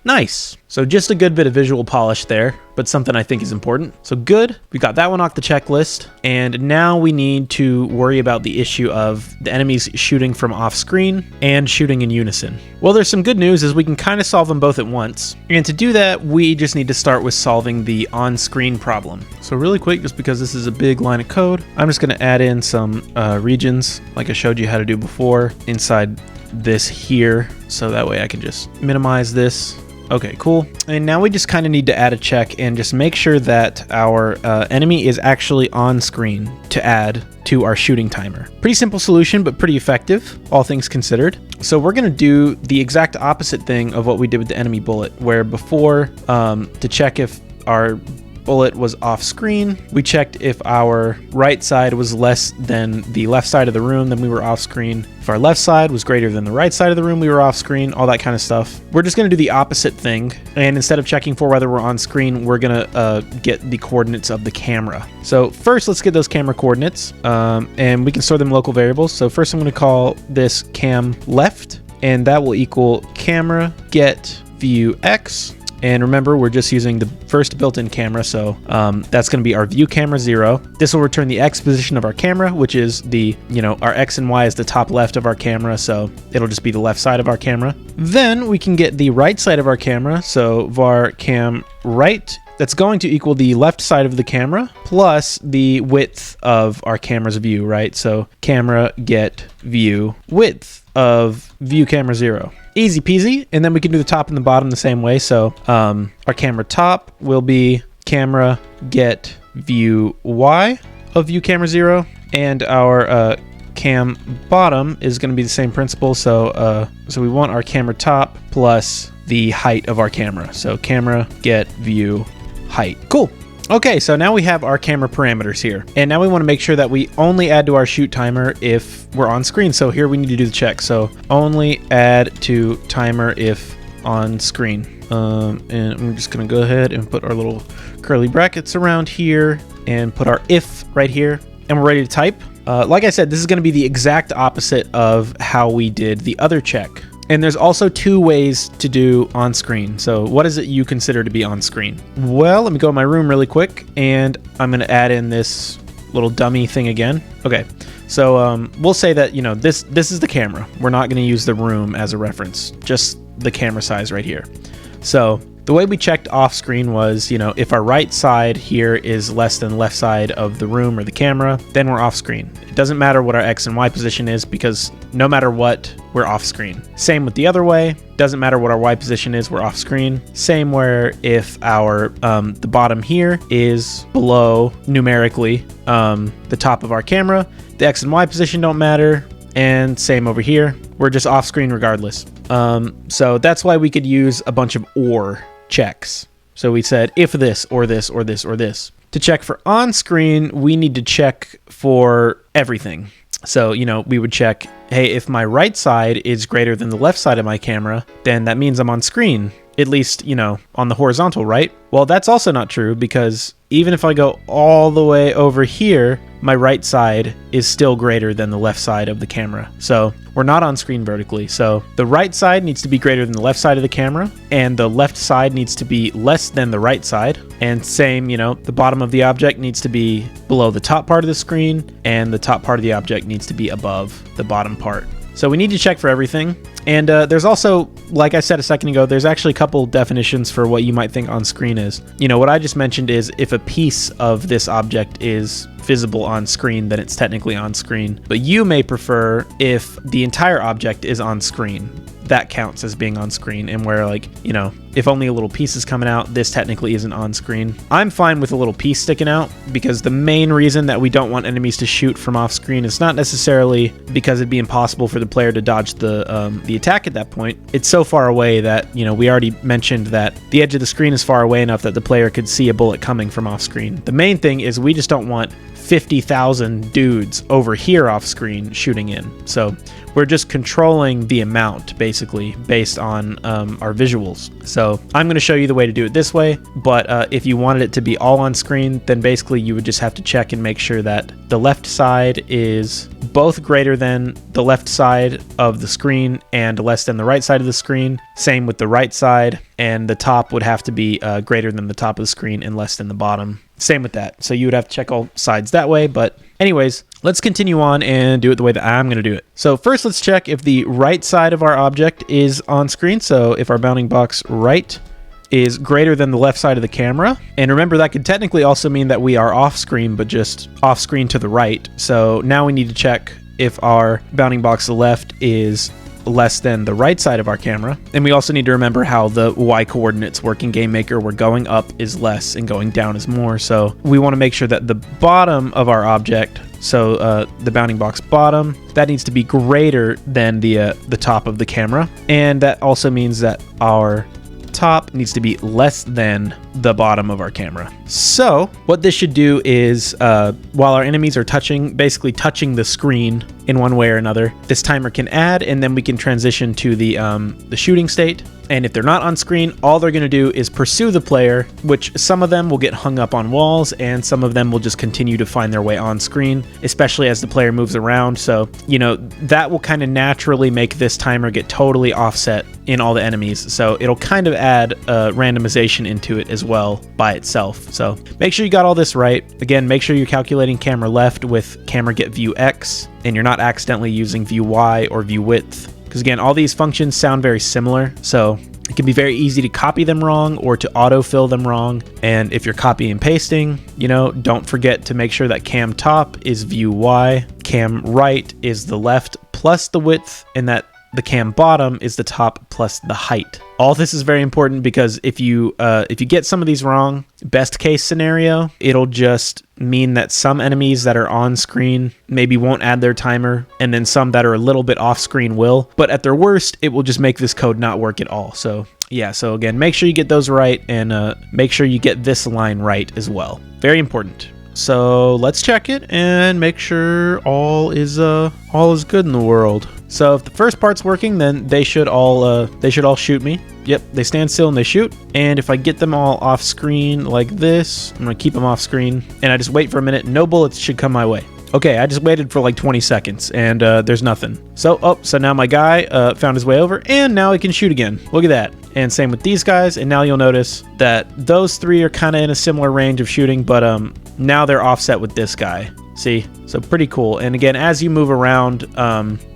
Nice. So just a good bit of visual polish there, but something I think is important. So good, we got that one off the checklist. And now we need to worry about the issue of the enemies shooting from off screen and shooting in unison. Well, there's some good news is we can kind of solve them both at once. And to do that, we just need to start with solving the on-screen problem. So really quick, just because this is a big line of code, I'm just gonna add in some regions like I showed you how to do before inside this here. So that way I can just minimize this. Okay, cool. And now we just kind of need to add a check and just make sure that our enemy is actually on screen to add to our shooting timer. Pretty simple solution, but pretty effective, all things considered. So we're gonna do the exact opposite thing of what we did with the enemy bullet, where before, to check if our bullet was off screen, we checked if our right side was less than the left side of the room, then we were off screen. If our left side was greater than the right side of the room, we were off screen, all that kind of stuff. We're just going to do the opposite thing, and instead of checking for whether we're on screen, we're going to get the coordinates of the camera. So first, let's get those camera coordinates, and we can store them in local variables. So first I'm going to call this cam left, and that will equal camera get view x. And remember, we're just using the first built-in camera, so that's going to be our view camera 0. This will return the x position of our camera, which is the, our x and y is the top left of our camera, so it'll just be the left side of our camera. Then we can get the right side of our camera, so var cam right. That's going to equal the left side of the camera plus the width of our camera's view, right? So camera get view width of view camera 0. Easy peasy. And then we can do the top and the bottom the same way. So our camera top will be camera get view y of view camera 0, and our cam bottom is going to be the same principle. So we want our camera top plus the height of our camera. So camera get view height. Cool. Okay, so now we have our camera parameters here, and now we want to make sure that we only add to our shoot timer if we're on screen. So here we need to do the check. So only add to timer if on screen. And I'm just going to go ahead and put our little curly brackets around here and put our if right here, and we're ready to type. Like I said, this is going to be the exact opposite of how we did the other check. And there's also 2 ways to do on screen. So what is it you consider to be on screen? Well, let me go in my room really quick, and I'm going to add in this little dummy thing again. Okay, so we'll say that, this is the camera. We're not going to use the room as a reference, just the camera size right here. So the way we checked off screen was, if our right side here is less than left side of the room or the camera, then we're off screen. It doesn't matter what our X and Y position is, because no matter what, we're off screen. Same with the other way. Doesn't matter what our Y position is, we're off screen. Same where if our the bottom here is below numerically the top of our camera, the X and Y position don't matter. And same over here, we're just off screen regardless. So that's why we could use a bunch of or checks. So we said if this or this or this or this. To check for on screen, we need to check for everything. So, we would check, hey, if my right side is greater than the left side of my camera, then that means I'm on screen, at least, on the horizontal, right? Well, that's also not true, because even if I go all the way over here, my right side is still greater than the left side of the camera. So we're not on screen vertically. So the right side needs to be greater than the left side of the camera, and the left side needs to be less than the right side. And same, the bottom of the object needs to be below the top part of the screen, and the top part of the object needs to be above the bottom part. So we need to check for everything. And there's also, like I said a second ago, there's actually a couple definitions for what you might think on screen is. What I just mentioned is if a piece of this object is visible on screen, then it's technically on screen. But you may prefer if the entire object is on screen. That counts as being on screen, and where if only a little piece is coming out, this technically isn't on screen. I'm fine with a little piece sticking out, because the main reason that we don't want enemies to shoot from off screen is not necessarily because it'd be impossible for the player to dodge the attack at that point. It's so far away that, we already mentioned that the edge of the screen is far away enough that the player could see a bullet coming from off screen. The main thing is we just don't want 50,000 dudes over here off screen shooting in. So We're just controlling the amount, basically, based on our visuals. So I'm going to show you the way to do it this way, but if you wanted it to be all on screen, then basically you would just have to check and make sure that the left side is both greater than the left side of the screen and less than the right side of the screen. Same with the right side, and the top would have to be greater than the top of the screen and less than the bottom. Same with that. So you would have to check all sides that way. But anyways, let's continue on and do it the way that I'm going to do it. So first, let's check if the right side of our object is on screen. So if our bounding box right is greater than the left side of the camera. And remember, that could technically also mean that we are off screen, but just off screen to the right. So now we need to check if our bounding box to the left is less than the right side of our camera. And we also need to remember how the Y coordinates work in GameMaker, where going up is less and going down is more. So we want to make sure that the bottom of our object, so the bounding box bottom, that needs to be greater than the top of the camera. And that also means that our top needs to be less than the bottom of our camera. So what this should do is while our enemies are basically touching the screen in one way or another, this timer can add, and then we can transition to the shooting state. And if they're not on screen, all they're going to do is pursue the player, which some of them will get hung up on walls and some of them will just continue to find their way on screen, especially as the player moves around. So, you know, that will kind of naturally make this timer get totally offset in all the enemies. So it'll kind of add randomization into it as well by itself. So make sure you got all this right. Again, make sure you're calculating camera left with camera get view X, and you're not accidentally using view Y or view width. Because again, all these functions sound very similar, so it can be very easy to copy them wrong or to autofill them wrong. And if you're copying and pasting, you know, don't forget to make sure that cam top is view Y, cam right is the left plus the width, and that the cam bottom is the top plus the height. All this is very important because if you get some of these wrong, best case scenario, it'll just mean that some enemies that are on screen maybe won't add their timer, and then some that are a little bit off screen will. But at their worst, it will just make this code not work at all. So yeah, so again, make sure you get those right, and make sure you get this line right as well. Very important. So let's check it and make sure all is good in the world. So if the first part's working, then they should all shoot me. Yep, they stand still and they shoot. And if I get them all off screen like this, I'm gonna keep them off screen, and I just wait for a minute. No bullets should come my way. Okay, I just waited for like 20 seconds and there's nothing. So now my guy found his way over, and now he can shoot again. Look at that. And same with these guys. And now you'll notice that those three are kind of in a similar range of shooting, but now they're offset with this guy. See? So pretty cool. And again, as you move around,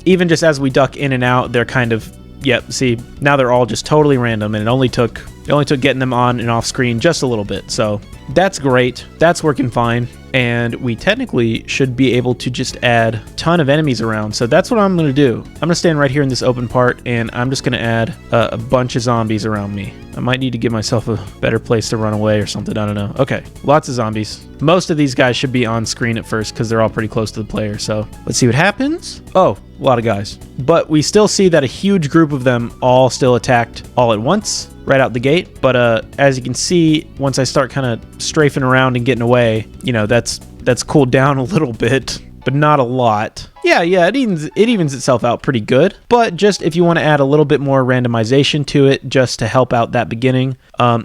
even just as we duck in and out, they're kind of, yep, see, now they're all just totally random, and it only took getting them on and off screen just a little bit. So that's great. That's working fine. And we technically should be able to just add a ton of enemies around. So that's what I'm going to do. I'm going to stand right here in this open part, and I'm just going to add a bunch of zombies around me. I might need to give myself a better place to run away or something. I don't know. Okay, lots of zombies. Most of these guys should be on screen at first because they're all pretty close to the player. So let's see what happens. Oh, a lot of guys. But we still see that a huge group of them all still attacked all at once right out the gate. But as you can see, once I start kind of strafing around and getting away, you know, that's cooled down a little bit, but not a lot. Yeah, it evens itself out pretty good. But just if you want to add a little bit more randomization to it, just to help out that beginning,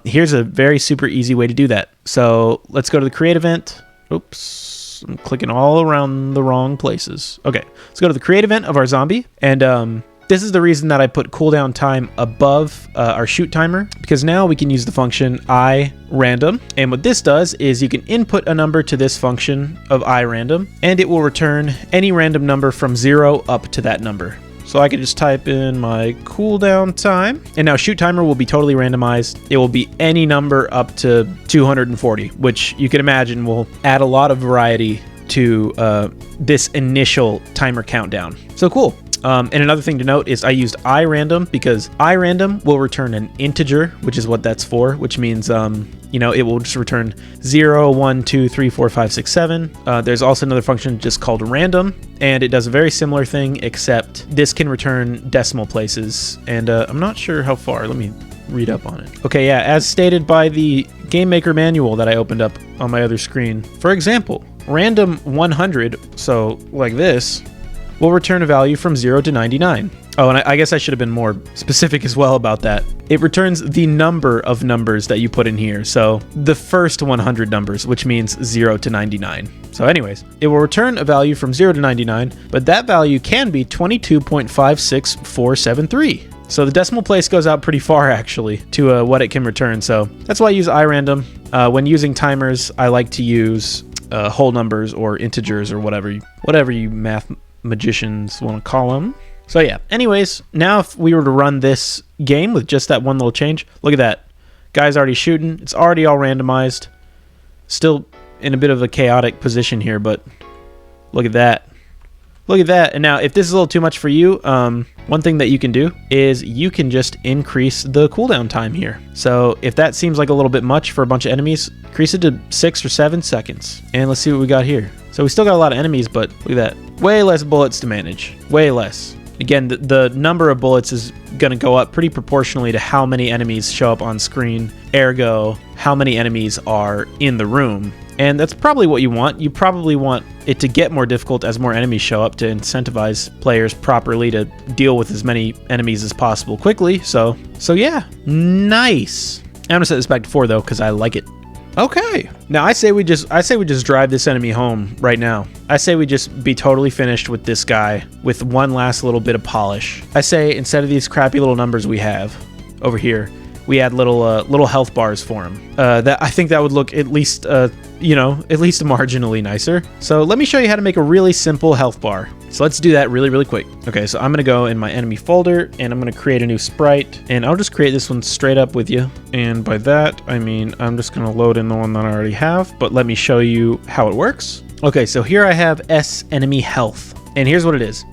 here's a very super easy way to do that. So let's go to the create event. Oops, I'm clicking all around the wrong places. Okay, let's go to the create event of our zombie, and this is the reason that I put cooldown time above our shoot timer, because now we can use the function iRandom. And what this does is you can input a number to this function of iRandom, and it will return any random number from 0 up to that number. So I can just type in my cooldown time, and now shoot timer will be totally randomized. It will be any number up to 240, which you can imagine will add a lot of variety to this initial timer countdown. So cool. And another thing to note is I used iRandom because iRandom will return an integer, which is what that's for, which means, you know, it will just return 0, 1, 2, 3, 4, 5, 6, 7. There's also another function just called random, and it does a very similar thing, except this can return decimal places. And I'm not sure how far. Let me read up on it. Okay, yeah, as stated by the GameMaker manual that I opened up on my other screen. For example, random 100, so like this, will return a value from 0 to 99. Oh, and I guess I should have been more specific as well about that. It returns the number of numbers that you put in here. So the first 100 numbers, which means 0 to 99. So anyways, it will return a value from 0 to 99, but that value can be 22.56473. So the decimal place goes out pretty far actually to what it can return. So that's why I use iRandom. When using timers, I like to use whole numbers or integers or whatever you math magicians want to call them. So yeah, anyways, now if we were to run this game with just that one little change, look at that. Guy's already shooting. It's already all randomized. Still in a bit of a chaotic position here, but look at that. Look at that. And now if this is a little too much for you, one thing that you can do is you can just increase the cooldown time here. So if that seems like a little bit much for a bunch of enemies, increase it to 6 or 7 seconds. And let's see what we got here. So we still got a lot of enemies, but look at that. Way less bullets to manage. Way less. Again, the number of bullets is going to go up pretty proportionally to how many enemies show up on screen, ergo, how many enemies are in the room. And that's probably what you want. You probably want it to get more difficult as more enemies show up to incentivize players properly to deal with as many enemies as possible quickly. So yeah, nice. I'm going to set this back to 4 though, because I like it. Okay. Now I say we just drive this enemy home right now. I say we just be totally finished with this guy with one last little bit of polish. I say instead of these crappy little numbers we have over here, we add little health bars for him. That I think that would look at least marginally nicer. So let me show you how to make a really simple health bar. So let's do that really quick. Okay, so I'm gonna go in my enemy folder and I'm gonna create a new sprite, and I'll just create this one straight up with you. And by that, I mean, I'm just gonna load in the one that I already have, but let me show you how it works. Okay, so here I have S enemy health, and here's what it is.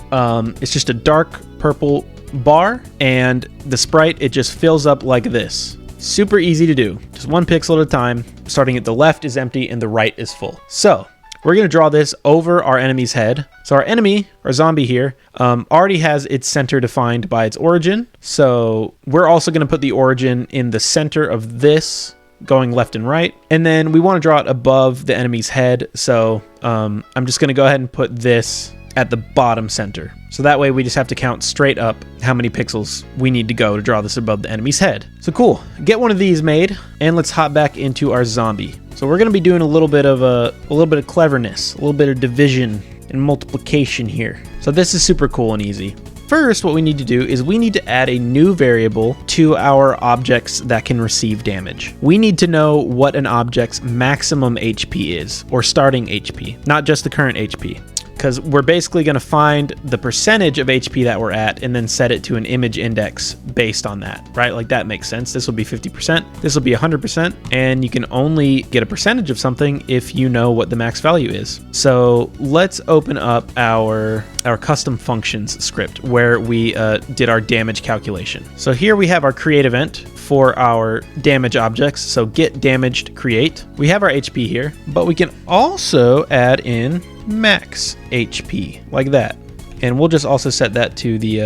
It's just a dark purple bar, and the sprite, it just fills up like this. Super easy to do, just 1 pixel at a time. Starting at the left is empty and the right is full. So we're going to draw this over our enemy's head. So our enemy, our zombie here, already has its center defined by its origin. So we're also going to put the origin in the center of this, going left and right. And then we want to draw it above the enemy's head. So I'm just going to go ahead and put this at the bottom center. So that way we just have to count straight up how many pixels we need to go to draw this above the enemy's head. So cool. Get one of these made, and let's hop back into our zombie. So we're going to be doing a little bit of cleverness, a little bit of division and multiplication here. So this is super cool and easy. First, what we need to do is we need to add a new variable to our objects that can receive damage. We need to know what an object's maximum HP is, or starting HP, not just the current HP. Because we're basically going to find the percentage of HP that we're at and then set it to an image index based on that, right? Like that makes sense. This will be 50%, this will be 100%, and you can only get a percentage of something if you know what the max value is. So let's open up our custom functions script where we did our damage calculation. So here we have our create event for our damage objects. So get damaged create. We have our HP here, but we can also add in max HP like that. And we'll just also set that to the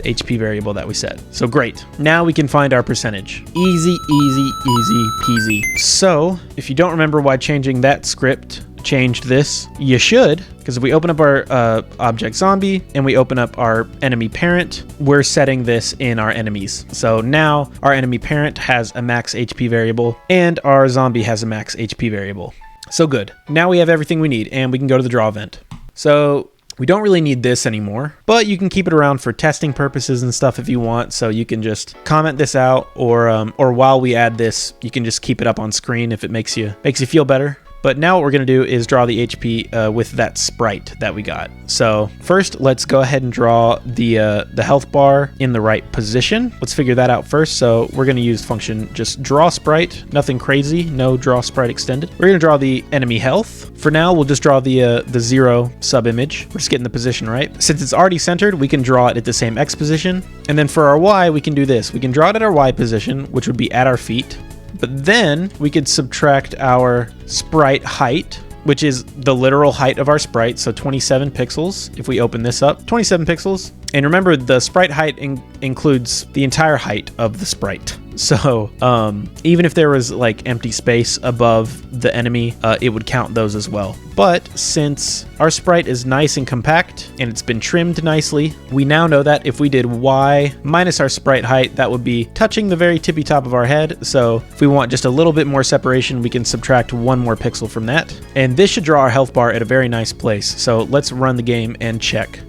HP variable that we set. So great. Now we can find our percentage. Easy peasy. So if you don't remember why changing that script changed this, you should, because if we open up our object zombie and we open up our enemy parent, we're setting this in our enemies. So now our enemy parent has a max HP variable and our zombie has a max HP variable. So good. Now we have everything we need and we can go to the draw event. So we don't really need this anymore, but you can keep it around for testing purposes and stuff if you want. So you can just comment this out, or while we add this, you can just keep it up on screen if it makes you feel better. But now what we're going to do is draw the HP with that sprite that we got. So first, let's go ahead and draw the health bar in the right position. Let's figure that out first. So we're going to use function just draw sprite, nothing crazy, no draw sprite extended. We're going to draw the enemy health. For now, we'll just draw the 0 sub image. We're just getting the position right. Since it's already centered, we can draw it at the same X position. And then for our Y, we can do this. We can draw it at our Y position, which would be at our feet. But then we could subtract our sprite height, which is the literal height of our sprite. So 27 pixels. If we open this up, 27 pixels. And remember, the sprite height includes the entire height of the sprite. So even if there was like empty space above the enemy, it would count those as well. But since our sprite is nice and compact and it's been trimmed nicely, we now know that if we did Y minus our sprite height, that would be touching the very tippy top of our head. So if we want just a little bit more separation, we can subtract 1 more pixel from that. And this should draw our health bar at a very nice place. So let's run the game and check.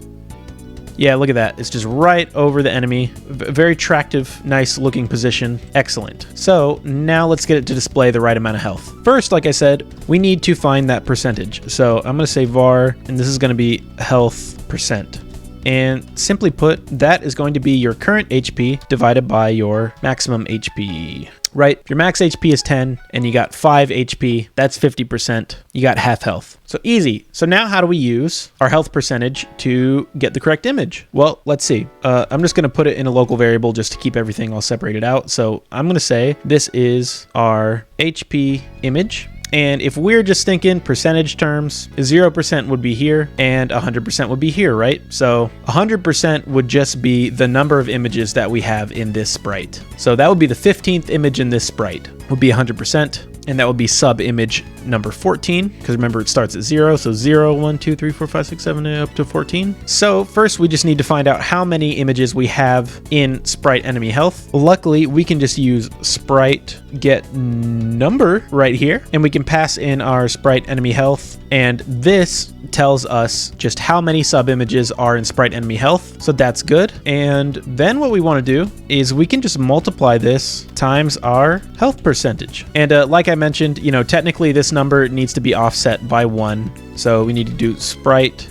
Yeah, look at that. It's just right over the enemy. Very attractive, nice looking position. Excellent. So now let's get it to display the right amount of health. First, like I said, we need to find that percentage. So I'm going to say var, and this is going to be health percent. And simply put, that is going to be your current HP divided by your maximum HP. Right? If your max HP is 10 and you got 5 HP, that's 50%. You got half health. So easy. So now how do we use our health percentage to get the correct image? Well, let's see. I'm just going to put it in a local variable just to keep everything all separated out. So I'm going to say this is our HP image. And if we're just thinking percentage terms, 0% would be here and 100% would be here, right? So 100% would just be the number of images that we have in this sprite. So that would be the 15th image in this sprite would be 100%. And that would be sub image number 14, because remember it starts at 0, so 0, 1, 2, 3, 4, 5, 6, 7, up to 14. So first we just need to find out how many images we have in sprite enemy health. Luckily, we can just use sprite get number right here, and we can pass in our sprite enemy health, and this tells us just how many sub images are in sprite enemy health. So that's good. And then what we want to do is we can just multiply this times our health percentage. And like I mentioned, you know, technically this number needs to be offset by 1. So we need to do sprite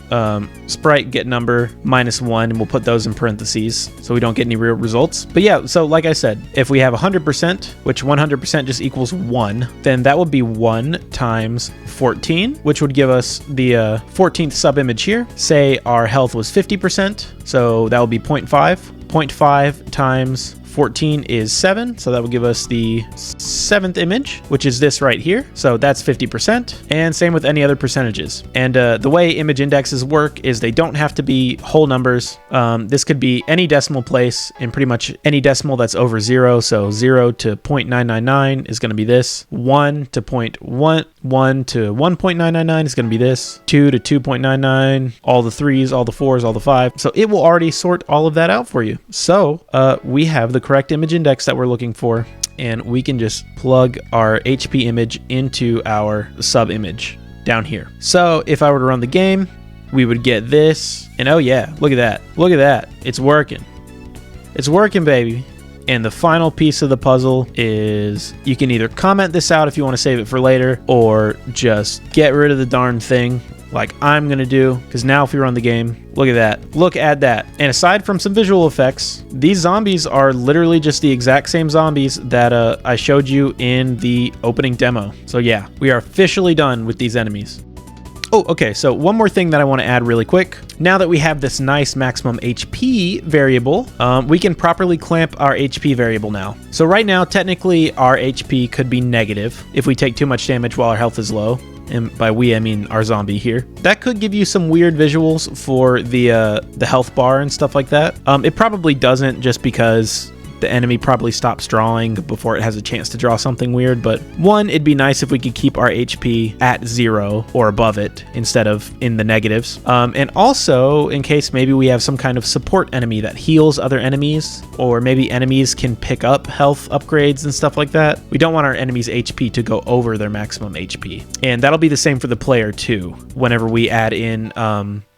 get number minus 1, and we'll put those in parentheses so we don't get any real results. But yeah, so like I said, if we have 100%, which 100% just equals 1, then that would be 1 times 14, which would give us the 14th sub image here. Say our health was 50%, so that would be 0.5. 0.5 times 14 is 7, so that would give us the 7th image, which is this right here. So that's 50%, and same with any other percentages. And the way image indexes work is they don't have to be whole numbers. This could be any decimal place, and pretty much any decimal that's over 0. So 0 to 0.999 is going to be this. 1 to 0.1, 1 to 1.999 is going to be this. 2 to 2.99, all the 3s, all the 4s, all the 5. So it will already sort all of that out for you. So we have the correct image index that we're looking for, and we can just plug our HP image into our sub image down here. So if I were to run the game, we would get this, and oh yeah, look at that. Look at that. It's working. It's working, baby. And the final piece of the puzzle is you can either comment this out if you want to save it for later, or just get rid of the darn thing like I'm gonna do, because now if we run the game, look at that. Look at that. And aside from some visual effects, these zombies are literally just the exact same zombies that I showed you in the opening demo. So yeah, we are officially done with these enemies. Oh, okay, so one more thing that I want to add really quick. Now that we have this nice maximum HP variable, we can properly clamp our HP variable now. So right now, technically, our HP could be negative if we take too much damage while our health is low. And by we, I mean our zombie here. That could give you some weird visuals for the health bar and stuff like that. It probably doesn't, just because the enemy probably stops drawing before it has a chance to draw something weird. But one, it'd be nice if we could keep our HP at 0 or above it instead of in the negatives. And also, in case maybe we have some kind of support enemy that heals other enemies, or maybe enemies can pick up health upgrades and stuff like that. We don't want our enemy's HP to go over their maximum HP. And that'll be the same for the player too, whenever we add in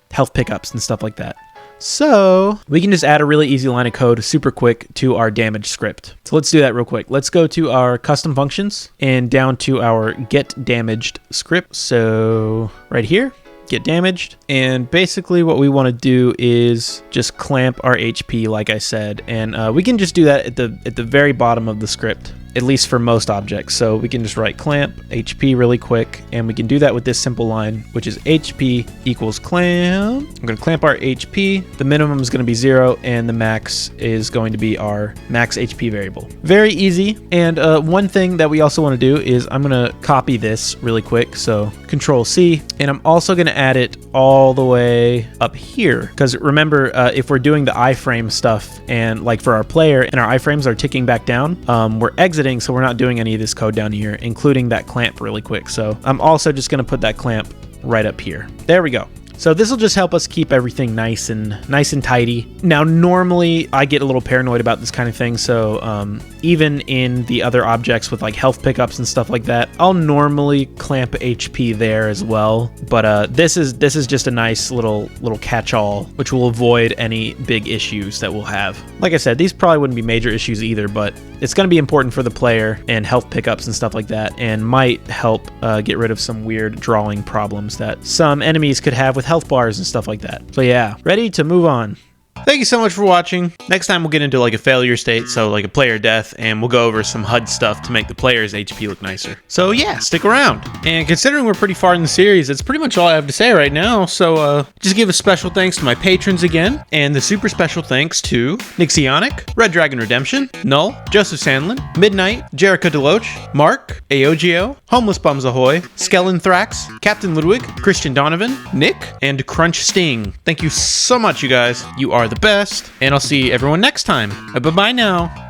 health pickups and stuff like that. So we can just add a really easy line of code super quick to our damage script. So let's do that real quick. Let's go to our custom functions and down to our get damaged script. So right here, get damaged. And basically what we want to do is just clamp our HP, like I said, and we can just do that at the very bottom of the script. at least for most objects. So we can just write clamp HP really quick, and we can do that with this simple line, which is HP equals clamp. I'm going to clamp our HP. The minimum is going to be 0, and the max is going to be our max HP variable. Very easy. And one thing that we also want to do is I'm going to copy this really quick. So Control C, and I'm also going to add it all the way up here, because remember, if we're doing the iframe stuff and like for our player and our iframes are ticking back down, we're exiting, so we're not doing any of this code down here, including that clamp really quick. So I'm also just going to put that clamp right up here. There we go. So this will just help us keep everything nice and tidy. Now, normally I get a little paranoid about this kind of thing, so even in the other objects with like health pickups and stuff like that, I'll normally clamp HP there as well. But this is just a nice little catch-all, which will avoid any big issues that we'll have. Like I said, these probably wouldn't be major issues either, but it's going to be important for the player and health pickups and stuff like that, and might help get rid of some weird drawing problems that some enemies could have with health bars and stuff like that. So yeah, ready to move on. Thank you so much for watching. Next time we'll get into like a failure state, so like a player death, and we'll go over some HUD stuff to make the player's HP look nicer. So yeah, stick around. And considering we're pretty far in the series, that's pretty much all I have to say right now. So just give a special thanks to my patrons again, and the super special thanks to Nixionic, Red Dragon Redemption, Null, Joseph Sandlin, Midnight, Jericho Deloach, Mark, Aogio, Homeless Bums Ahoy, Skellen Thrax, Captain Ludwig, Christian Donovan, Nick, and Crunch Sting. Thank you so much, you guys. You are the best, and I'll see everyone next time. Bye-bye now.